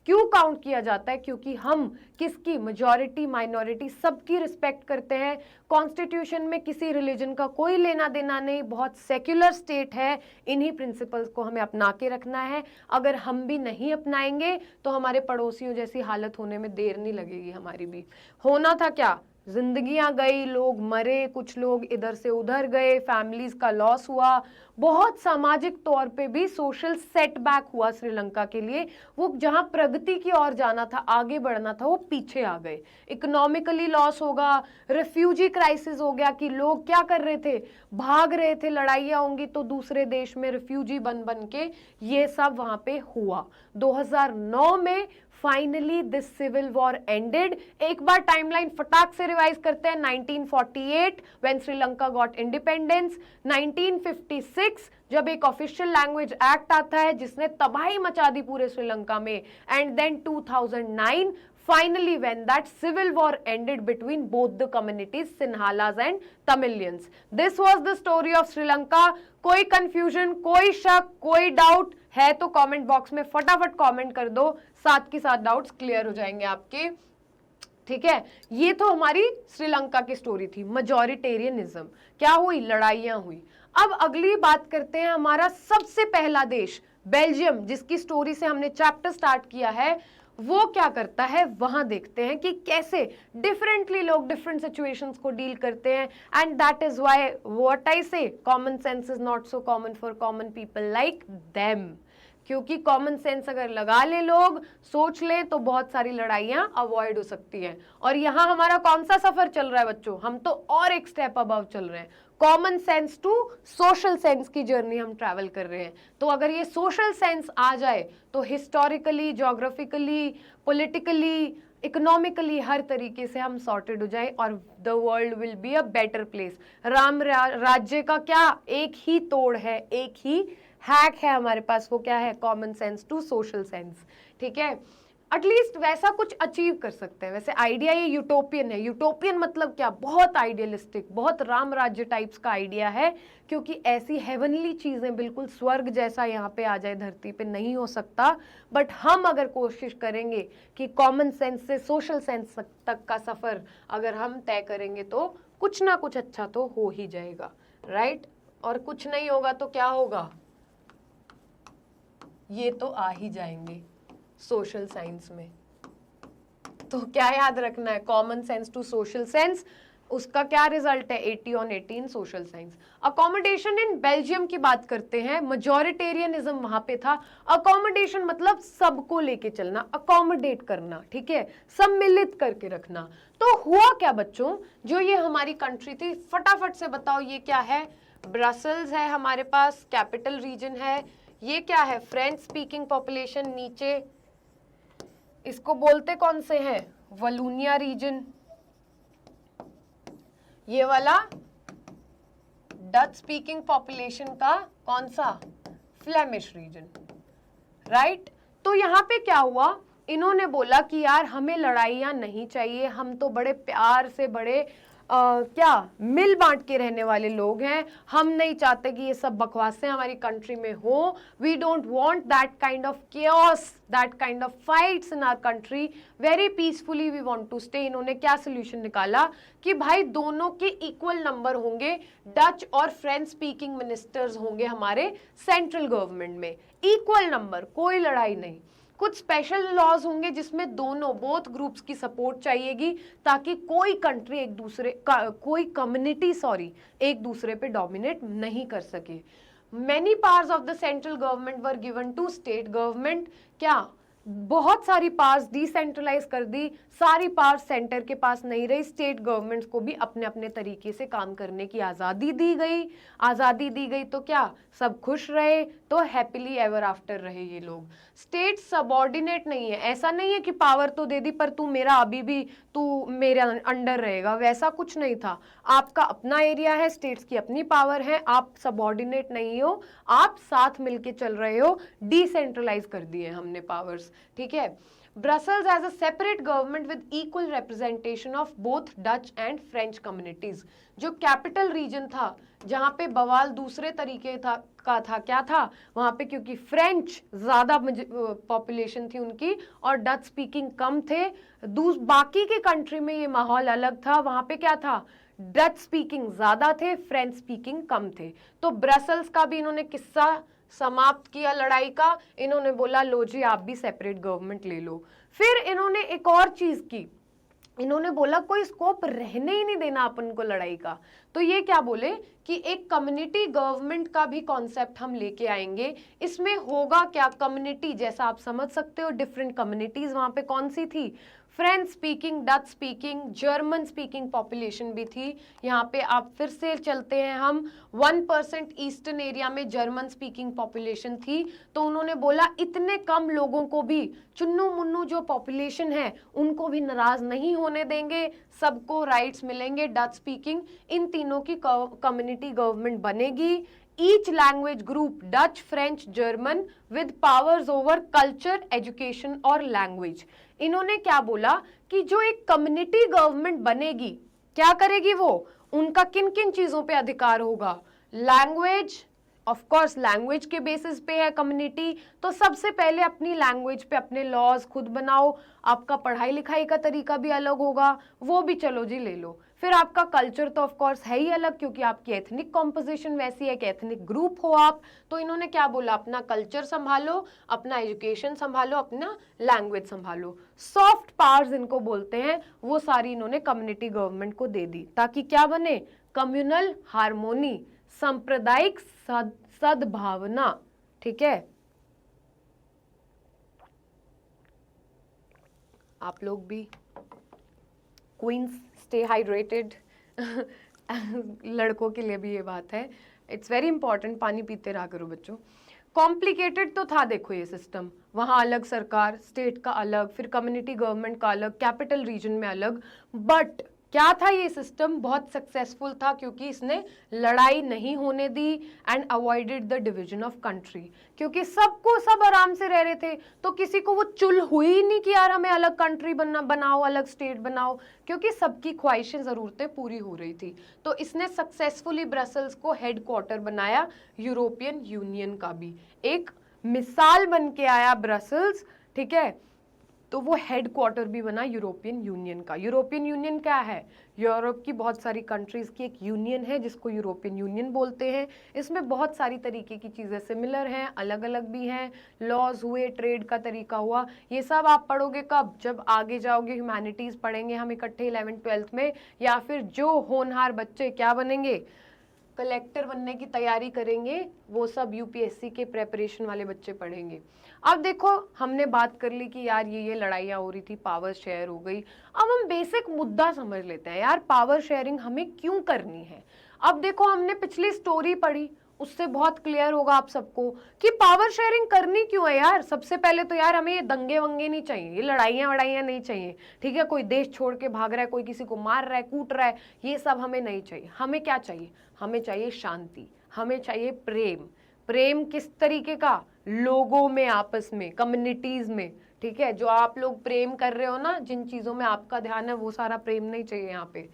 Speaker 1: क्यों काउंट किया जाता है, क्योंकि हम किसकी, मेजॉरिटी माइनॉरिटी सबकी रिस्पेक्ट करते हैं। कॉन्स्टिट्यूशन में किसी रिलीजन का कोई लेना देना नहीं, बहुत सेक्युलर स्टेट है। इन्हीं प्रिंसिपल्स को हमें अपना के रखना है। अगर हम भी नहीं अपनाएंगे तो हमारे पड़ोसियों जैसी हालत होने में देर नहीं लगेगी हमारी भी। होना था क्या, जिंदगियां गई, लोग मरे, कुछ लोग इधर से उधर गए, फैमिलीज का लॉस हुआ, बहुत सामाजिक तौर पे भी सोशल सेटबैक हुआ श्रीलंका के लिए। वो जहां प्रगति की ओर जाना था, आगे बढ़ना था, वो पीछे आ गए। इकोनॉमिकली लॉस होगा, रिफ्यूजी क्राइसिस हो गया कि लोग क्या कर रहे थे, भाग रहे थे, लड़ाइयां होंगी तो दूसरे देश में रिफ्यूजी बन बन के, ये सब वहां पे हुआ। 2009 में finally this civil war ended. एक बार टाइमलाइन फटाक से रिवाइज करते हैं। 1948 व्हेन श्रीलंका गॉट इंडिपेंडेंस, 1956 जब एक ऑफिशियल लैंग्वेज एक्ट आता है जिसने तबाही मचा दी पूरे श्रीलंका में, and then 2009 finally when that civil war ended between both the communities, Sinhalas and Tamilians. This was the story of Sri Lanka. कोई कंफ्यूजन, कोई शक, कोई डाउट है तो कमेंट बॉक्स में फटाफट कमेंट कर दो, साथ के साथ डाउट्स क्लियर हो जाएंगे आपके। ठीक है, ये तो हमारी श्रीलंका की स्टोरी थी। मेजॉरिटेरियनिज्म क्या हुई, लड़ाइयां हुई। अब अगली बात करते हैं हमारा सबसे पहला देश बेल्जियम, जिसकी स्टोरी से हमने चैप्टर स्टार्ट किया है। वो क्या करता है, वहां देखते हैं कि कैसे डिफरेंटली लोग डिफरेंट सिचुएशंस को डील करते हैं। And that is why what I say, common sense is not so common for common people like them. क्योंकि कॉमन सेंस अगर लगा ले, लोग सोच ले, तो बहुत सारी लड़ाइयां अवॉइड हो सकती हैं। और यहाँ हमारा कौन सा सफर चल रहा है बच्चों, हम तो और एक स्टेप अबव चल रहे हैं। Common sense to social sense की जर्नी हम ट्रैवल कर रहे हैं। तो अगर ये सोशल सेंस आ जाए तो हिस्टोरिकली, ज्योग्राफिकली, पॉलिटिकली, इकोनॉमिकली हर तरीके से हम सॉर्टेड हो जाए और the world will be a better place. Ram राज्य का क्या एक ही तोड़ है, एक ही हैक है हमारे पास, वो क्या है, common sense to social sense. ठीक है, एटलीस्ट वैसा कुछ अचीव कर सकते हैं। वैसे आइडिया ये यूटोपियन है। यूटोपियन मतलब क्या, बहुत आइडियलिस्टिक, बहुत राम राज्य टाइप्स का आइडिया है, क्योंकि ऐसी हेवनली चीजें, बिल्कुल स्वर्ग जैसा यहाँ पे आ जाए धरती पे, नहीं हो सकता। बट हम अगर कोशिश करेंगे कि कॉमन सेंस से सोशल सेंस तक का सफर अगर हम तय करेंगे तो कुछ ना कुछ अच्छा तो हो ही जाएगा, राइट। और कुछ नहीं होगा तो क्या होगा, ये तो आ ही जाएंगे सोशल साइंस में। तो क्या याद रखना है, common sense to social sense, उसका क्या रिजल्ट है, 80 on 80 social science. Accommodation in Belgium की बात करते हैं। मेजॉरिटेरियनिज्म वहां पे था। अकोमोडेशन मतलब सबको लेके चलना, अकोमोडेट करना, ठीक है, सम्मिलित करके रखना। तो हुआ क्या बच्चों, जो ये हमारी कंट्री थी, फटाफट से बताओ ये क्या है। ब्रसल्स है हमारे पास, कैपिटल रीजन है। ये क्या है, फ्रेंच स्पीकिंग पॉपुलेशन नीचे, इसको बोलते कौन से हैं, वलूनिया रीजन। ये वाला डच स्पीकिंग पॉपुलेशन का कौन सा, फ्लेमिश रीजन, राइट। तो यहाँ पे क्या हुआ, इन्होंने बोला कि यार हमें लड़ाइयाँ नहीं चाहिए, हम तो बड़े प्यार से, बड़े क्या मिल बांट के रहने वाले लोग हैं। हम नहीं चाहते कि ये सब बकवासें हमारी कंट्री में हो। We don't want that kind of chaos, that kind of fights in our country. Very peacefully we want to stay. इन्होंने क्या सोल्यूशन निकाला कि भाई दोनों के इक्वल नंबर होंगे, डच और फ्रेंच स्पीकिंग मिनिस्टर्स होंगे हमारे सेंट्रल गवर्नमेंट में, इक्वल नंबर, कोई लड़ाई नहीं। कुछ स्पेशल लॉज होंगे जिसमें दोनों बोथ ग्रुप्स की सपोर्ट चाहिएगी, ताकि कोई कंट्री एक दूसरे कोई कम्युनिटी एक दूसरे पे डोमिनेट नहीं कर सके। Many powers of the central government were given to state government. क्या बहुत सारी पावर्स डिसेंट्रलाइज कर दी, सारी पावर्स सेंटर के पास नहीं रही, स्टेट गवर्नमेंट्स को भी अपने अपने तरीके से काम करने की आज़ादी दी गई। आज़ादी दी गई तो क्या सब खुश रहे, तो हैप्पीली एवर आफ्टर रहे ये लोग। स्टेट सबऑर्डिनेट नहीं है, ऐसा नहीं है कि पावर तो दे दी पर तू मेरा अभी भी तू मेरे अंडर रहेगा, वैसा कुछ नहीं था। आपका अपना एरिया है, स्टेट्स की अपनी पावर है, आप सबऑर्डिनेट नहीं हो, आप साथ मिलके चल रहे हो। डिसेंट्रलाइज कर दिए हमने पावर्स, ठीक है। Brussels as a separate government with equal representation of both Dutch and French communities. जो कैपिटल रीजन था जहां पे बवाल दूसरे तरीके का था, क्या था वहां पे, क्योंकि फ्रेंच ज्यादा पॉपुलेशन थी उनकी और डच स्पीकिंग कम थे। बाकी के कंट्री में ये माहौल अलग था, वहां पे क्या था, डच स्पीकिंग ज्यादा थे, फ्रेंच स्पीकिंग कम थे। तो ब्रसेल्स का भी इन्होंने किस्सा समाप्त किया लड़ाई का। इन्होंने बोला लो जी आप भी सेपरेट गवर्नमेंट ले लो। फिर इन्होंने एक और चीज की, इन्होंने बोला कोई स्कोप रहने ही नहीं देना अपन को लड़ाई का। तो ये क्या बोले कि एक कम्युनिटी गवर्नमेंट का भी कॉन्सेप्ट हम लेके आएंगे। इसमें होगा क्या, कम्युनिटी जैसा आप समझ सकते हो, डिफरेंट कम्युनिटीज वहां पे कौन सी थी, French speaking, Dutch speaking, German speaking population भी थी। यहाँ पे आप फिर से चलते हैं हम, 1% ईस्टर्न एरिया में जर्मन स्पीकिंग पॉपुलेशन थी। तो उन्होंने बोला इतने कम लोगों को भी, चुन्नू मुन्नू जो पॉपुलेशन है उनको भी नाराज नहीं होने देंगे, सबको राइट्स मिलेंगे। डच स्पीकिंग, इन तीनों की कम्युनिटी गवर्नमेंट बनेगी। Each language group, Dutch, French, German, with powers over culture, education और लैंग्वेज। इन्होंने क्या बोला कि जो एक कम्युनिटी गवर्नमेंट बनेगी, क्या करेगी वो, उनका किन किन चीजों पे अधिकार होगा, लैंग्वेज, ऑफ कोर्स लैंग्वेज के बेसिस पे है कम्युनिटी, तो सबसे पहले अपनी लैंग्वेज पे अपने लॉज खुद बनाओ। आपका पढ़ाई लिखाई का तरीका भी अलग होगा, वो भी चलो जी ले लो। फिर आपका कल्चर तो ऑफ कोर्स है ही अलग, क्योंकि आपकी एथनिक कॉम्पोजिशन वैसी है कि एथनिक ग्रुप हो आप। तो इन्होंने क्या बोला, अपना कल्चर संभालो, अपना एजुकेशन संभालो, अपना लैंग्वेज संभालो। सॉफ्ट पावर्स इनको बोलते हैं, वो सारी इन्होंने कम्युनिटी गवर्नमेंट को दे दी, ताकि क्या बने, कम्युनल हार्मोनी, सांप्रदायिक सद्भावना, ठीक है। आप लोग भी क्वींस स्टे हाइड्रेटेड। लड़कों के लिए भी ये बात है, इट्स वेरी इंपॉर्टेंट, पानी पीते रहा करो बच्चों। कॉम्प्लिकेटेड तो था देखो ये सिस्टम, वहां अलग सरकार, स्टेट का अलग, फिर कम्युनिटी गवर्नमेंट का अलग, कैपिटल रीजन में अलग। बट क्या था ये सिस्टम, बहुत सक्सेसफुल था, क्योंकि इसने लड़ाई नहीं होने दी and avoided the division of country. क्योंकि सबको सब आराम से रह रहे थे, तो किसी को वो चुल हुई नहीं कि यार हमें अलग कंट्री बनाओ, अलग स्टेट बनाओ, क्योंकि सबकी ख्वाहिशें, ज़रूरतें पूरी हो रही थी। तो इसने सक्सेसफुली ब्रसेल्स को हेडक्वार्टर बनाया यूरोपियन यूनियन का भी, एक मिसाल बन के आया ब्रसेल्स, ठीक है। तो वो हेडक्वार्टर भी बना यूरोपियन यूनियन का। यूरोपियन यूनियन क्या है, यूरोप की बहुत सारी कंट्रीज की एक यूनियन है जिसको यूरोपियन यूनियन बोलते हैं। इसमें बहुत सारी तरीके की चीज़ें सिमिलर हैं, अलग अलग भी हैं, लॉज हुए, ट्रेड का तरीका हुआ, ये सब आप पढ़ोगे कब, जब आगे जाओगे, ह्यूमैनिटीज़ पढ़ेंगे हम इकट्ठे 11th-12th में, या फिर जो होनहार बच्चे क्या बनेंगे, कलेक्टर बनने की तैयारी करेंगे, वो सब यूपीएससी के प्रेपरेशन वाले बच्चे पढ़ेंगे। अब देखो हमने बात कर ली कि यार ये लड़ाइयाँ हो रही थी, पावर शेयर हो गई। अब हम बेसिक मुद्दा समझ लेते हैं, यार पावर शेयरिंग हमें क्यों करनी है। अब देखो हमने पिछली स्टोरी पढ़ी, उससे बहुत क्लियर होगा आप सबको कि पावर शेयरिंग करनी क्यों है यार। सबसे पहले तो यार हमें ये दंगे वंगे नहीं चाहिए, ये लड़ाइयाँ वड़ाइयाँ नहीं चाहिए, ठीक है। कोई देश छोड़ के भाग रहा है, कोई किसी को मार रहा है, कूट रहा है, ये सब हमें नहीं चाहिए। हमें क्या चाहिए, हमें चाहिए शांति, हमें चाहिए प्रेम। प्रेम किस तरीके का, लोगों में, आपस में, कम्युनिटीज में, ठीक है। जो आप लोग प्रेम कर रहे हो ना, जिन चीजों में आपका ध्यान है, वो सारा प्रेम नहीं चाहिए यहाँ पे।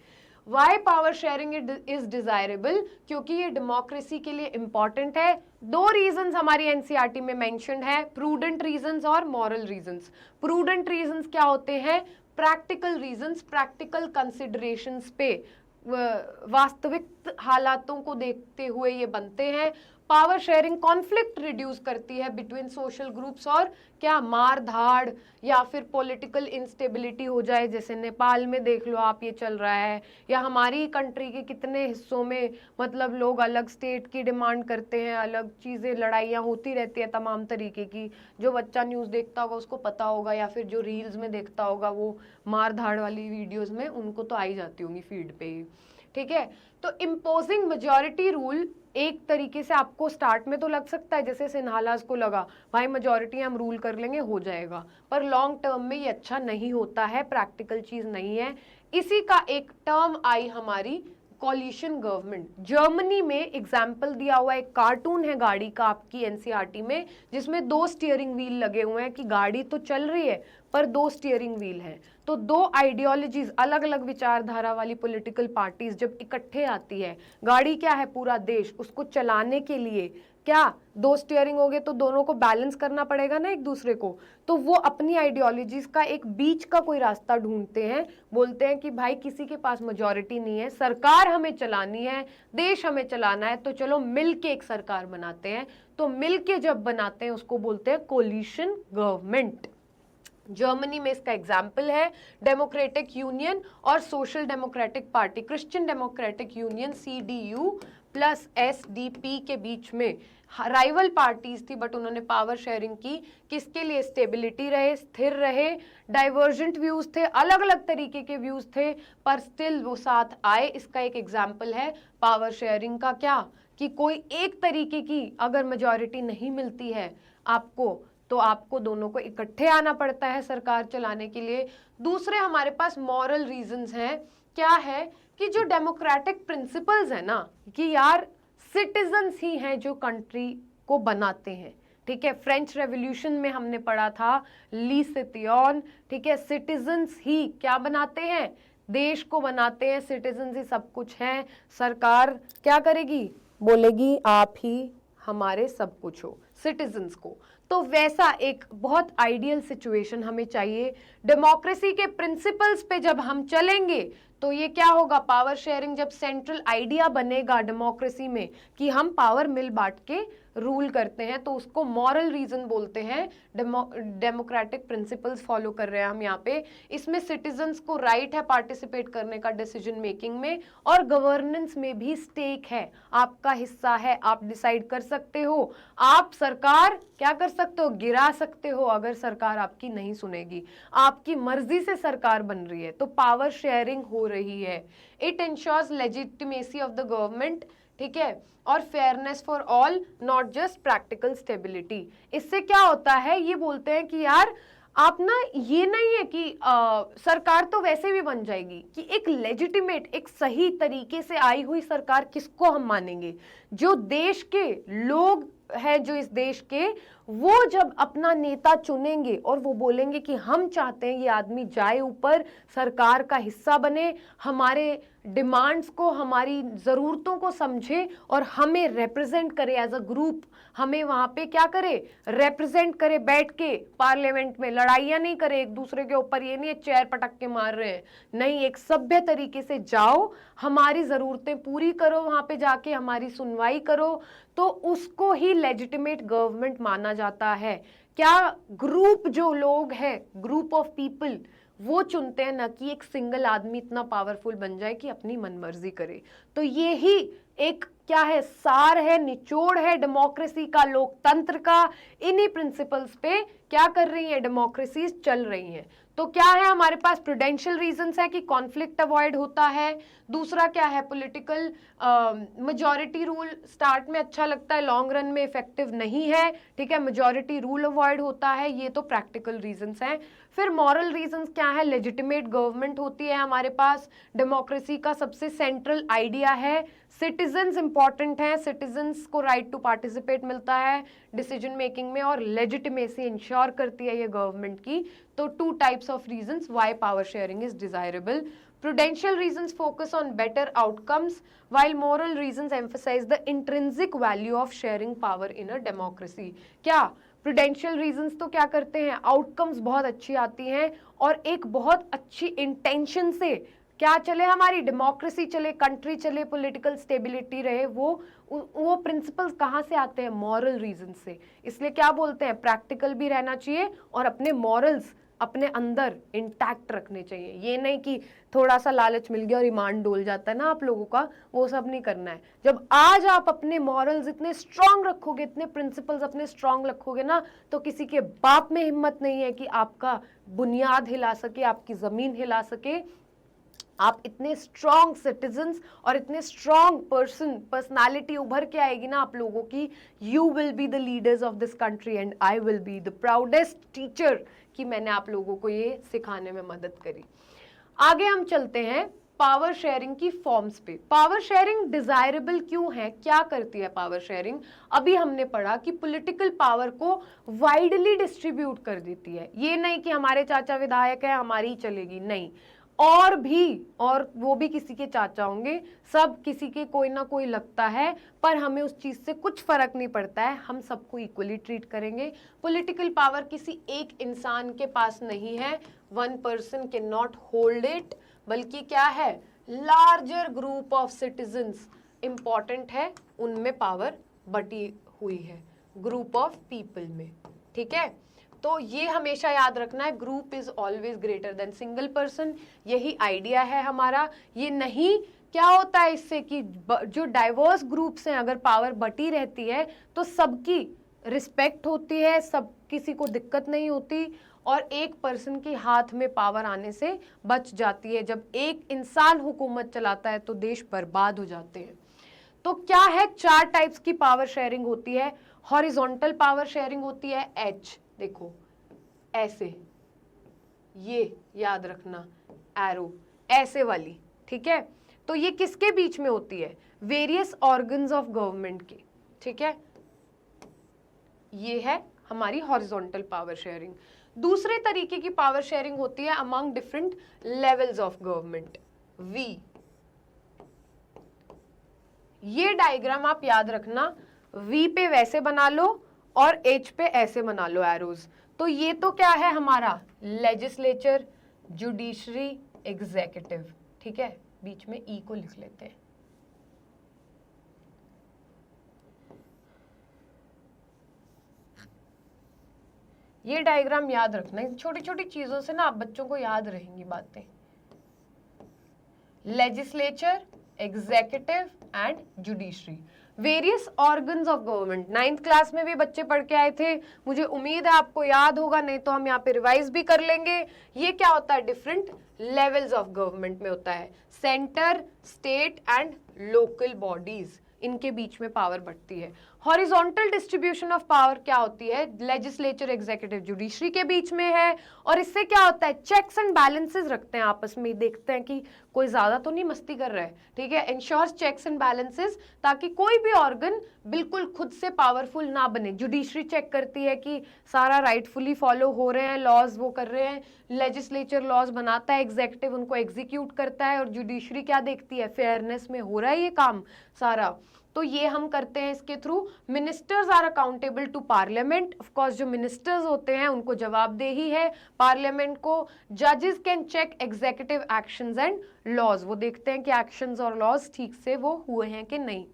Speaker 1: Why power sharing is desirable, क्योंकि ये डेमोक्रेसी के लिए इंपॉर्टेंट है। दो रीजंस हमारी एनसीईआरटी में मेंशन्ड है, प्रूडेंट रीजंस और मॉरल रीजंस। प्रूडेंट रीजंस क्या होते हैं? प्रैक्टिकल रीजंस, प्रैक्टिकल कंसिडरेशंस पे, वास्तविक हालातों को देखते हुए ये बनते हैं। पावर शेयरिंग कॉन्फ्लिक्ट रिड्यूस करती है बिटवीन सोशल ग्रुप्स, और क्या मार धाड़ या फिर पॉलिटिकल इंस्टेबिलिटी हो जाए, जैसे नेपाल में देख लो आप ये चल रहा है, या हमारी कंट्री के कितने हिस्सों में मतलब लोग अलग स्टेट की डिमांड करते हैं, अलग चीज़ें लड़ाइयाँ होती रहती है तमाम तरीके की। जो बच्चा न्यूज़ देखता होगा उसको पता होगा, या फिर जो रील्स में देखता होगा वो मार धाड़ वाली वीडियोज़ में उनको तो आई जाती होंगी फीड पे ही, ठीक है। तो इम्पोजिंग मेजॉरिटी रूल एक तरीके से आपको स्टार्ट में तो लग सकता है, जैसे सिन्हालाज को लगा भाई मेजॉरिटी हम रूल कर लेंगे हो जाएगा, पर लॉन्ग टर्म में ये अच्छा नहीं होता है, प्रैक्टिकल चीज नहीं है। इसी का एक टर्म आई हमारी कॉलिशन गवर्नमेंट। जर्मनी में एग्जाम्पल दिया हुआ एक कार्टून है गाड़ी का आपकी एनसीईआरटी में, जिसमें 2 स्टीयरिंग व्हील लगे हुए हैं कि गाड़ी तो चल रही है पर 2 स्टीयरिंग व्हील हैं। तो 2 आइडियोलॉजीज, अलग अलग विचारधारा वाली पॉलिटिकल पार्टीज जब इकट्ठे आती है, गाड़ी क्या है पूरा देश, उसको चलाने के लिए क्या 2 स्टीयरिंग हो गए तो दोनों को बैलेंस करना पड़ेगा ना एक दूसरे को। तो वो अपनी आइडियोलॉजीज का एक बीच का कोई रास्ता ढूंढते हैं, बोलते हैं कि भाई किसी के पास मेजॉरिटी नहीं है, सरकार हमें चलानी है, देश हमें चलाना है, तो चलो मिलके एक सरकार बनाते हैं। तो मिलके जब बनाते हैं उसको बोलते हैं कोलिशन गवर्नमेंट। जर्मनी में इसका एग्जाम्पल है डेमोक्रेटिक यूनियन और social democratic party, Christian democratic union CDU plus SDP के बीच में राइवल पार्टीज थी, बट उन्होंने पावर शेयरिंग की किसके लिए? स्टेबिलिटी रहे, स्थिर रहे, डाइवर्जेंट व्यूज थे, अलग अलग तरीके के व्यूज थे, पर स्टिल वो साथ आए। इसका एक एग्जाम्पल है पावर शेयरिंग का, क्या कि कोई एक तरीके की अगर मेजॉरिटी नहीं मिलती है आपको, तो आपको दोनों को इकट्ठे आना पड़ता है सरकार चलाने के लिए। दूसरे हमारे पास मॉरल रीजंस हैं, क्या है कि जो डेमोक्रेटिक प्रिंसिपल्स है ना, कि यार सिटीजन्स ही हैं जो कंट्री को बनाते हैं, ठीक है। फ्रेंच रेवोल्यूशन में हमने पढ़ा था ली सितियन, ठीक है, सिटीजन्स ही क्या बनाते हैं? देश को बनाते हैं, सिटीजन्स ही सब कुछ हैं, सरकार क्या करेगी? बोलेगी आप ही हमारे सब कुछ हो, सिटीजन्स को। तो वैसा एक बहुत आइडियल सिचुएशन हमें चाहिए। डेमोक्रेसी के प्रिंसिपल्स पे जब हम चलेंगे तो ये क्या होगा? पावर शेयरिंग जब सेंट्रल आइडिया बनेगा डेमोक्रेसी में कि हम पावर मिल बांट के रूल करते हैं, तो उसको मॉरल रीजन बोलते हैं। डेमोक्रेटिक प्रिंसिपल्स फॉलो कर रहे हैं हम यहाँ पे। इसमें सिटीजन्स को राइट है पार्टिसिपेट करने का डिसीजन मेकिंग में, और गवर्नेंस में भी स्टेक है, आपका हिस्सा है, आप डिसाइड कर सकते हो। आप सरकार क्या कर सकते हो? गिरा सकते हो अगर सरकार आपकी नहीं सुनेगी, आपकी मर्जी से सरकार बन रही है तो पावर शेयरिंग हो रही है। It ensures legitimacy of the government, ठीक है, और fairness for all, not just practical stability. इससे क्या होता है? ये बोलते हैं कि यार आप ना, ये नहीं है कि सरकार तो वैसे भी बन जाएगी, कि एक लेजिटिमेट, एक सही तरीके से आई हुई सरकार किसको हम मानेंगे? जो देश के लोग हैं, जो इस देश के, वो जब अपना नेता चुनेंगे और वो बोलेंगे कि हम चाहते हैं ये आदमी जाए ऊपर, सरकार का हिस्सा बने, हमारे डिमांड्स को, हमारी ज़रूरतों को समझे और हमें रिप्रेजेंट करे एज अ ग्रुप, हमें वहाँ पे क्या करे? रिप्रेजेंट करे, बैठ के पार्लियामेंट में लड़ाइयाँ नहीं करे एक दूसरे के ऊपर, ये नहीं है चेयर पटक के मार रहे हैं, नहीं, एक सभ्य तरीके से जाओ, हमारी ज़रूरतें पूरी करो, वहाँ पे जाके हमारी सुनवाई करो, तो उसको ही लेजिटिमेट गवर्नमेंट माना जाता है। क्या ग्रुप जो लोग हैं, ग्रुप ऑफ पीपल, वो चुनते हैं, ना कि एक सिंगल आदमी इतना पावरफुल बन जाए कि अपनी मनमर्जी करे। तो ये ही एक क्या है? सार है, निचोड़ है डेमोक्रेसी का, लोकतंत्र का। इन्हीं प्रिंसिपल्स पे क्या कर रही है डेमोक्रेसीज, चल रही हैं। तो क्या है हमारे पास? प्रूडेंशियल रीजंस है कि कॉन्फ्लिक्ट अवॉइड होता है। दूसरा क्या है? पॉलिटिकल मेजॉरिटी रूल स्टार्ट में अच्छा लगता है, लॉन्ग रन में इफेक्टिव नहीं है, ठीक है, मेजॉरिटी रूल अवॉइड होता है, ये तो प्रैक्टिकल रीजंस हैं। फिर मॉरल रीजंस क्या है? लेजिटिमेट गवर्नमेंट होती है हमारे पास, डेमोक्रेसी का सबसे सेंट्रल आइडिया है, सिटीजन्स इंपॉर्टेंट हैं, सिटीजन्स को राइट टू पार्टिसिपेट मिलता है, डिसीजन मेकिंग में और लेजिटिमेसी इंश्योर करती है ये गवर्नमेंट की। तो 2 types of reasons why power sharing is desirable. Prudential reasons focus on better outcomes, while moral reasons emphasize the intrinsic value of sharing power in a democracy. क्या prudential reasons तो क्या करते हैं, आउटकम्स बहुत अच्छी आती हैं और एक बहुत अच्छी इंटेंशन से क्या चले, हमारी डेमोक्रेसी चले, कंट्री चले, पॉलिटिकल स्टेबिलिटी रहे, वो प्रिंसिपल्स कहाँ से आते हैं, मॉरल रीजन से। इसलिए क्या बोलते हैं, प्रैक्टिकल भी रहना चाहिए और अपने मॉरल्स अपने अंदर इंटैक्ट रखने चाहिए। ये नहीं कि थोड़ा सा लालच मिल गया और ईमान डोल जाता है ना आप लोगों का, वो सब नहीं करना है। जब आज आप अपने मॉरल्स इतने स्ट्रांग रखोगे, इतने प्रिंसिपल्स अपने स्ट्रांग रखोगे ना, तो किसी के बाप में हिम्मत नहीं है कि आपका बुनियाद हिला सके, आपकी जमीन हिला सके। आप इतने स्ट्रॉन्ग सिटीजन्स और इतने स्ट्रॉन्ग पर्सनालिटी उभर के आएगी ना आप लोगों की, you will be the leaders of this country and I will be the proudest teacher कि मैंने आप लोगों को ये सिखाने में मदद करी। आगे हम चलते हैं पावर शेयरिंग की फॉर्म्स पे। पावर शेयरिंग डिजायरेबल क्यों है, क्या करती है पावर शेयरिंग? अभी हमने पढ़ा कि पॉलिटिकल पावर को वाइडली डिस्ट्रीब्यूट कर देती है। ये नहीं कि हमारे चाचा विधायक है हमारी ही चलेगी, नहीं, और वो भी किसी के चाचा होंगे, सब किसी के कोई ना कोई लगता है, पर हमें उस चीज से कुछ फर्क नहीं पड़ता है, हम सबको इक्वली ट्रीट करेंगे। पॉलिटिकल पावर किसी एक इंसान के पास नहीं है, 1 person can not hold it, बल्कि क्या है, larger group of citizens important है, उनमें पावर बटी हुई है, ग्रुप ऑफ पीपल में। ठीक है, तो ये हमेशा याद रखना है, group is always greater than single person, यही आइडिया है हमारा। ये नहीं, क्या होता है इससे कि जो डाइवर्स ग्रुप्स हैं, अगर पावर बटी रहती है तो सबकी रिस्पेक्ट होती है, सब किसी को दिक्कत नहीं होती और एक पर्सन के हाथ में पावर आने से बच जाती है। जब एक इंसान हुकूमत चलाता है तो देश बर्बाद हो जाते हैं। तो क्या है, 4 टाइप्स की पावर शेयरिंग होती है। हॉरिजॉन्टल पावर शेयरिंग होती है, H, देखो ऐसे, ये याद रखना, एरो ऐसे वाली, ठीक है। तो ये किसके बीच में होती है, वेरियस ऑर्गन्स ऑफ गवर्नमेंट के, ठीक है। ये है हमारी हॉरिजॉन्टल पावर शेयरिंग। दूसरे तरीके की पावर शेयरिंग होती है among different levels of government, V। ये डायग्राम आप याद रखना, V पे वैसे बना लो और H पे ऐसे बना लो एरोज। तो ये तो क्या है हमारा, लेजिस्लेचर, जुडिशरी, एग्जीक्यूटिव, ठीक है, बीच में E को लिख लेते हैं। ये डायग्राम याद रखना, इन छोटी छोटी चीजों से ना आप बच्चों को याद रहेंगी बातें। Legislature, executive and judiciary, various organs of government. 9th class में भी बच्चे पढ़ के आए थे, मुझे उम्मीद है आपको याद होगा, नहीं तो हम यहाँ पे रिवाइज भी कर लेंगे। ये क्या होता है, डिफरेंट लेवल्स ऑफ गवर्नमेंट में होता है, centre, state and local bodies, इनके बीच में पावर बढ़ती है। हॉरिजॉन्टल डिस्ट्रीब्यूशन ऑफ पावर क्या होती है, लेजिस्लेचर, एग्जीक्यूटिव, जुडिशरी के बीच में है, और इससे क्या होता है, चेक्स एंड बैलेंसेस रखते हैं आपस में, देखते हैं कि कोई ज्यादा तो नहीं मस्ती कर रहा है, ठीक है, इंश्योर्स चेक्स एंड बैलेंसेस, ताकि कोई भी ऑर्गन बिल्कुल खुद से पावरफुल ना बने। जुडिशरी चेक करती है कि सारा राइटफुली फॉलो हो रहे हैं, लॉज वो कर रहे हैं, लेजिस्लेचर लॉज बनाता है, एग्जीक्यूटिव उनको एग्जीक्यूट करता है, और जुडिशरी क्या देखती है, फेयरनेस में हो रहा है ये काम सारा। तो ये हम करते हैं इसके थ्रू। Ministers are accountable to parliament, of course जो मिनिस्टर्स होते हैं उनको जवाबदेही है पार्लियामेंट को। जजेस can check executive actions and laws, वो देखते हैं कि एक्शंस और लॉज ठीक से वो हुए हैं कि नहीं।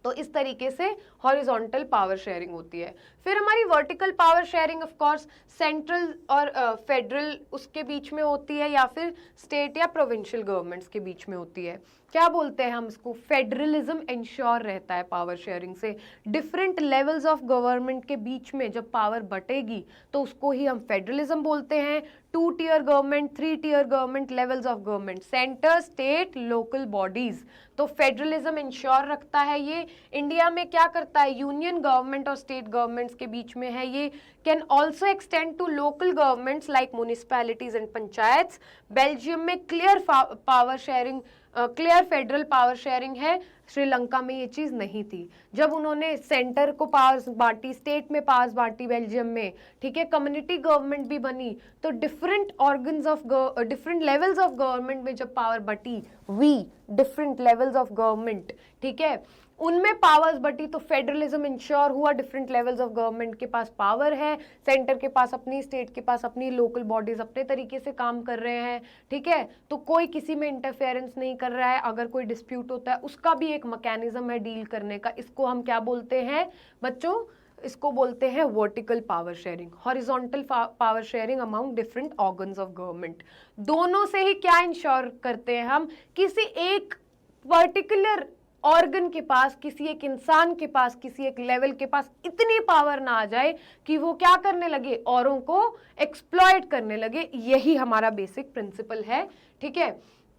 Speaker 1: तो इस तरीके से हॉरिजॉन्टल पावर शेयरिंग होती है। फिर हमारी vertical power sharing of course central और फेडरल उसके बीच में होती है, या फिर स्टेट या प्रोविंशियल गवर्नमेंट्स के बीच में होती है। क्या बोलते हैं हम इसको, फेडरलिज्म इंश्योर रहता है पावर शेयरिंग से। डिफरेंट लेवल्स ऑफ गवर्नमेंट के बीच में जब पावर बटेगी तो उसको ही हम फेडरलिज्म बोलते हैं। 2 tier government, 3 tier government, levels of government, centre, state, local bodies. तो फेडरलिज्म इंश्योर रखता है ये। इंडिया में क्या करता है, यूनियन गवर्नमेंट और स्टेट गवर्नमेंट्स के बीच में है ये। Can also extend to local governments like municipalities and panchayats. Belgium में clear power sharing, clear federal power sharing है। श्रीलंका में ये चीज नहीं थी। जब उन्होंने सेंटर को पावर्स बांटी, स्टेट में पावर्स बांटी बेल्जियम में, ठीक है, कम्युनिटी गवर्नमेंट भी बनी, तो different organs of different levels of government में जब पावर बटी, we different levels of government, ठीक है, उनमें पावर्स बटी, तो फेडरलिज्म इंश्योर हुआ, डिफरेंट लेवल्स ऑफ गवर्नमेंट के पास पावर है, सेंटर के पास अपनी, स्टेट के पास अपनी, लोकल बॉडीज अपने तरीके से काम कर रहे हैं, ठीक है, तो कोई किसी में इंटरफेरेंस नहीं कर रहा है। अगर कोई डिस्प्यूट होता है उसका भी एक मैकेनिज्म है डील करने का। इसको हम क्या बोलते हैं बच्चों? इसको बोलते हैं vertical power sharing, horizontal power sharing among different organs of government. दोनों से ही क्या इंश्योर करते हैं हम? किसी एक पर्टिकुलर ऑर्गन के पास, किसी एक इंसान के पास, किसी एक लेवल के पास इतनी पावर ना आ जाए कि वो क्या करने लगे? औरों को एक्सप्लॉइट करने लगे। यही हमारा बेसिक प्रिंसिपल है, ठीक है।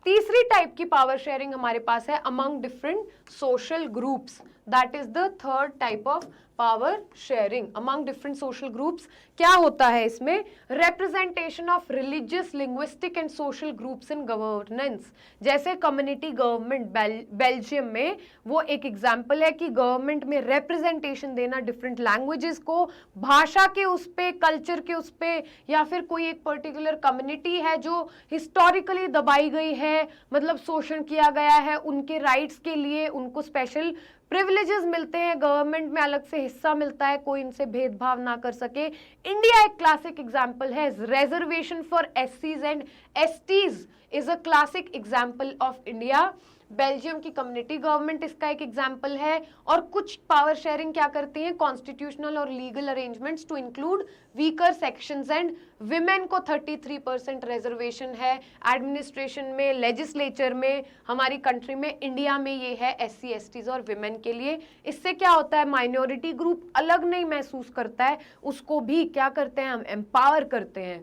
Speaker 1: तीसरी टाइप की पावर शेयरिंग हमारे पास है among different social groups, that is the third type of power sharing among different social groups. क्या होता है इसमें? Representation of religious, linguistic and social groups in governance. जैसे कम्युनिटी गवर्नमेंट बेल्जियम में, वो एक एग्जाम्पल है कि गवर्नमेंट में रिप्रेजेंटेशन देना डिफरेंट लैंग्वेजेस को, भाषा के उस पे, कल्चर के उस पे, या फिर कोई एक पर्टिकुलर कम्युनिटी है जो हिस्टोरिकली दबाई गई है, मतलब शोषण किया गया है, उनके राइट्स के लिए उनको स्पेशल प्रिविलेजेस मिलते हैं, गवर्नमेंट में अलग से हिस्सा मिलता है, कोई इनसे भेदभाव ना कर सके। इंडिया एक क्लासिक एग्जांपल है। रिजर्वेशन फॉर एससीज and STs is a classic example of India. Belgium की कम्युनिटी गवर्नमेंट इसका एक एग्जाम्पल है। और कुछ पावर शेयरिंग क्या करती हैं? कॉन्स्टिट्यूशनल और legal arrangements to include weaker sections and women को 33% रिजर्वेशन है एडमिनिस्ट्रेशन में, लेजिस्लेचर में, हमारी कंट्री में, इंडिया में ये है एससी एसटीज और विमेन के लिए। इससे क्या होता है? माइनॉरिटी ग्रुप अलग नहीं महसूस करता है, उसको भी क्या करते हैं हम? एम्पावर करते हैं।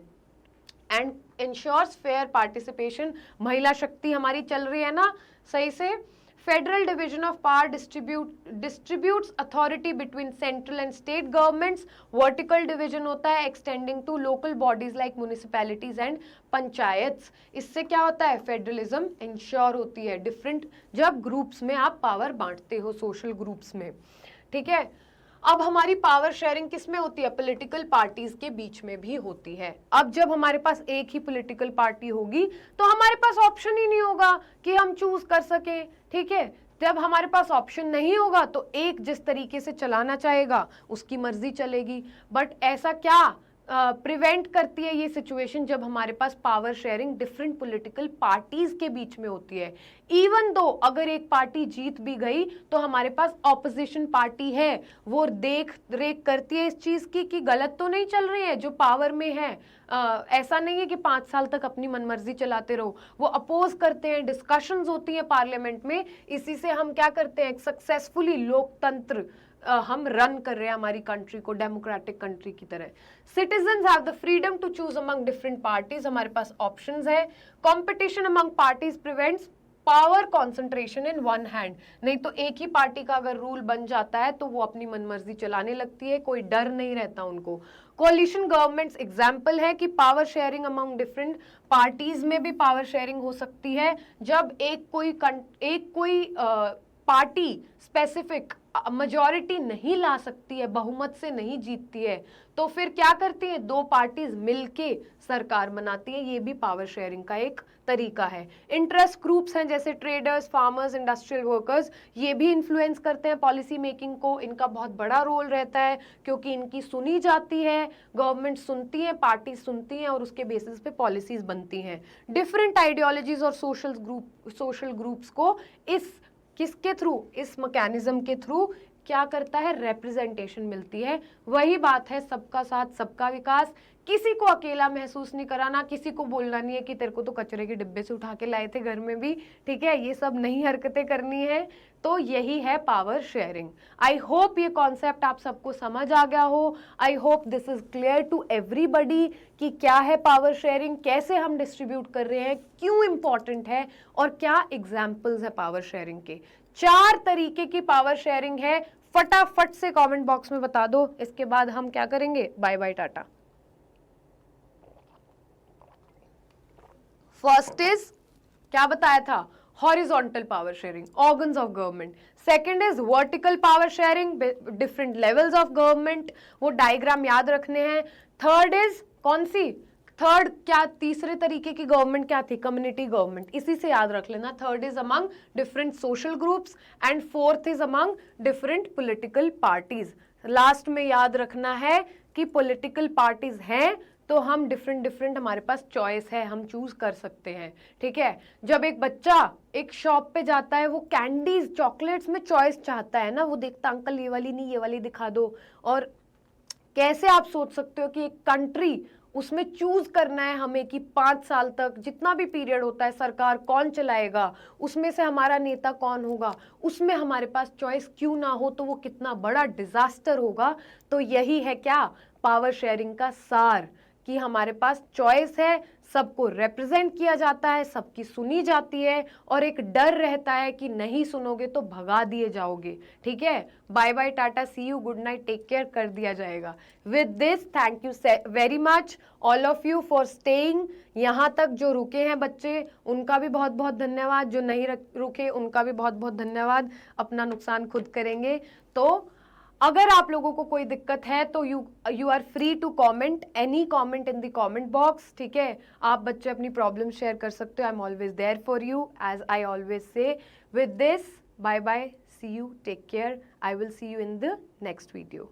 Speaker 1: And ensures fair participation. महिला शक्ति हमारी चल रही है ना सही से। Federal division of power distributes authority between central and state governments. Vertical division होता है extending to local bodies like municipalities and panchayats. इससे क्या होता है? फेडरलिज्म इंश्योर होती है। डिफरेंट जब ग्रुप्स में आप पावर बांटते हो, सोशल ग्रुप्स में, ठीक है। अब हमारी पावर शेयरिंग किस में होती है? पॉलिटिकल पार्टीज के बीच में भी होती है। अब जब हमारे पास एक ही पॉलिटिकल पार्टी होगी तो हमारे पास ऑप्शन ही नहीं होगा कि हम चूज कर सकें, ठीक है। जब हमारे पास ऑप्शन नहीं होगा तो एक जिस तरीके से चलाना चाहेगा उसकी मर्जी चलेगी। बट ऐसा क्या प्रिवेंट करती है ये सिचुएशन? जब हमारे पास power sharing different political parties के बीच में होती है। इवन दो अगर एक पार्टी जीत भी गई तो हमारे पास ऑपोजिशन पार्टी है, वो देख रेख करती है इस चीज की कि गलत तो नहीं चल रही है जो पावर में है। ऐसा नहीं है कि 5 साल तक अपनी मनमर्जी चलाते रहो, वो अपोज करते हैं, डिस्कशंस होती है पार्लियामेंट में। इसी से हम क्या करते हैं? सक्सेसफुली लोकतंत्र हम रन कर रहे हैं हमारी कंट्री को डेमोक्रेटिक कंट्री की तरह। Citizens have the freedom to choose among different parties. हमारे पास ऑप्शंस है। Competition among parties prevents power concentration in one hand. नहीं तो एक ही पार्टी का अगर रूल बन जाता है तो वो अपनी मनमर्जी चलाने लगती है, कोई डर नहीं रहता उनको। कोalition गवर्नमेंट्स एग्जाम्पल है कि power sharing among different parties में भी पावर शेयरिंग हो सकती है। जब एक कोई पार्टी स्पेसिफिक मेजॉरिटी नहीं ला सकती है, बहुमत से नहीं जीतती है, तो फिर क्या करती है? 2 पार्टीज मिलके सरकार बनाती है। ये भी पावर शेयरिंग का एक तरीका है। इंटरेस्ट ग्रुप्स हैं जैसे ट्रेडर्स, फार्मर्स, इंडस्ट्रियल वर्कर्स, ये भी इन्फ्लुएंस करते हैं पॉलिसी मेकिंग को। इनका बहुत बड़ा रोल रहता है क्योंकि इनकी सुनी जाती है, गवर्नमेंट सुनती है, पार्टी सुनती हैं और उसके बेसिस पे पॉलिसीज बनती हैं। डिफरेंट आइडियोलॉजीज और सोशल ग्रुप्स को किसके थ्रू? इस मैकेनिज्म के थ्रू क्या करता है? रिप्रेजेंटेशन मिलती है। वही बात है सबका साथ सबका विकास। किसी को अकेला महसूस नहीं कराना, किसी को बोलना नहीं है कि तेरे को तो कचरे के डिब्बे से उठा के लाए थे घर में भी, ठीक है, ये सब नहीं हरकतें करनी है। तो यही है पावर शेयरिंग। आई होप ये कॉन्सेप्ट आप सबको समझ आ गया हो। I hope this is clear to everybody कि क्या है पावर शेयरिंग, कैसे हम डिस्ट्रीब्यूट कर रहे हैं, क्यों इंपॉर्टेंट है और क्या एग्जाम्पल्स है पावर शेयरिंग के। 4 तरीके की पावर शेयरिंग है। फटाफट से कमेंट बॉक्स में बता दो, इसके बाद हम क्या करेंगे? Bye bye tata. First is क्या बताया था? horizontal power sharing, organs of government. Second is vertical power sharing, different levels of government, वो डायग्राम याद रखने हैं. थर्ड इज कौन सी, थर्ड क्या, तीसरे तरीके की गवर्नमेंट क्या थी, कम्युनिटी गवर्नमेंट, इसी से याद रख लेना. Third is among different social groups and fourth is among different political parties. Last में याद रखना है कि पॉलिटिकल पार्टीज हैं तो हम डिफरेंट हमारे पास चॉइस है, हम चूज कर सकते हैं. ठीक है, जब एक बच्चा एक शॉप पे जाता है, वो कैंडीज चॉकलेट्स में चॉइस चाहता है ना, वो देखता अंकल ये वाली नहीं ये वाली दिखा दो. और कैसे आप सोच सकते हो कि एक कंट्री उसमें चूज करना है हमें कि 5 साल तक जितना भी पीरियड होता है सरकार कौन चलाएगा, उसमें से हमारा नेता कौन होगा, उसमें हमारे पास चॉइस क्यों ना हो, तो वो कितना बड़ा डिजास्टर होगा. तो यही है क्या, पावर शेयरिंग का सार, कि हमारे पास चॉइस है, सबको रिप्रेजेंट किया जाता है, सबकी सुनी जाती है, और एक डर रहता है कि नहीं सुनोगे तो भगा दिए जाओगे. ठीक है, bye bye, tata, see you, good night, take care कर दिया जाएगा. With this thank you very much all of you for staying. यहाँ तक जो रुके हैं बच्चे उनका भी बहुत बहुत धन्यवाद, जो नहीं रुके उनका भी बहुत बहुत धन्यवाद. अपना नुकसान खुद करेंगे. तो अगर आप लोगों को कोई दिक्कत है तो you are free to comment, any comment in the comment box. ठीक है, आप बच्चे अपनी प्रॉब्लम शेयर कर सकते हो. I am always there for you, as I always say. With this, bye bye, see you, take care. I will see you in the next video.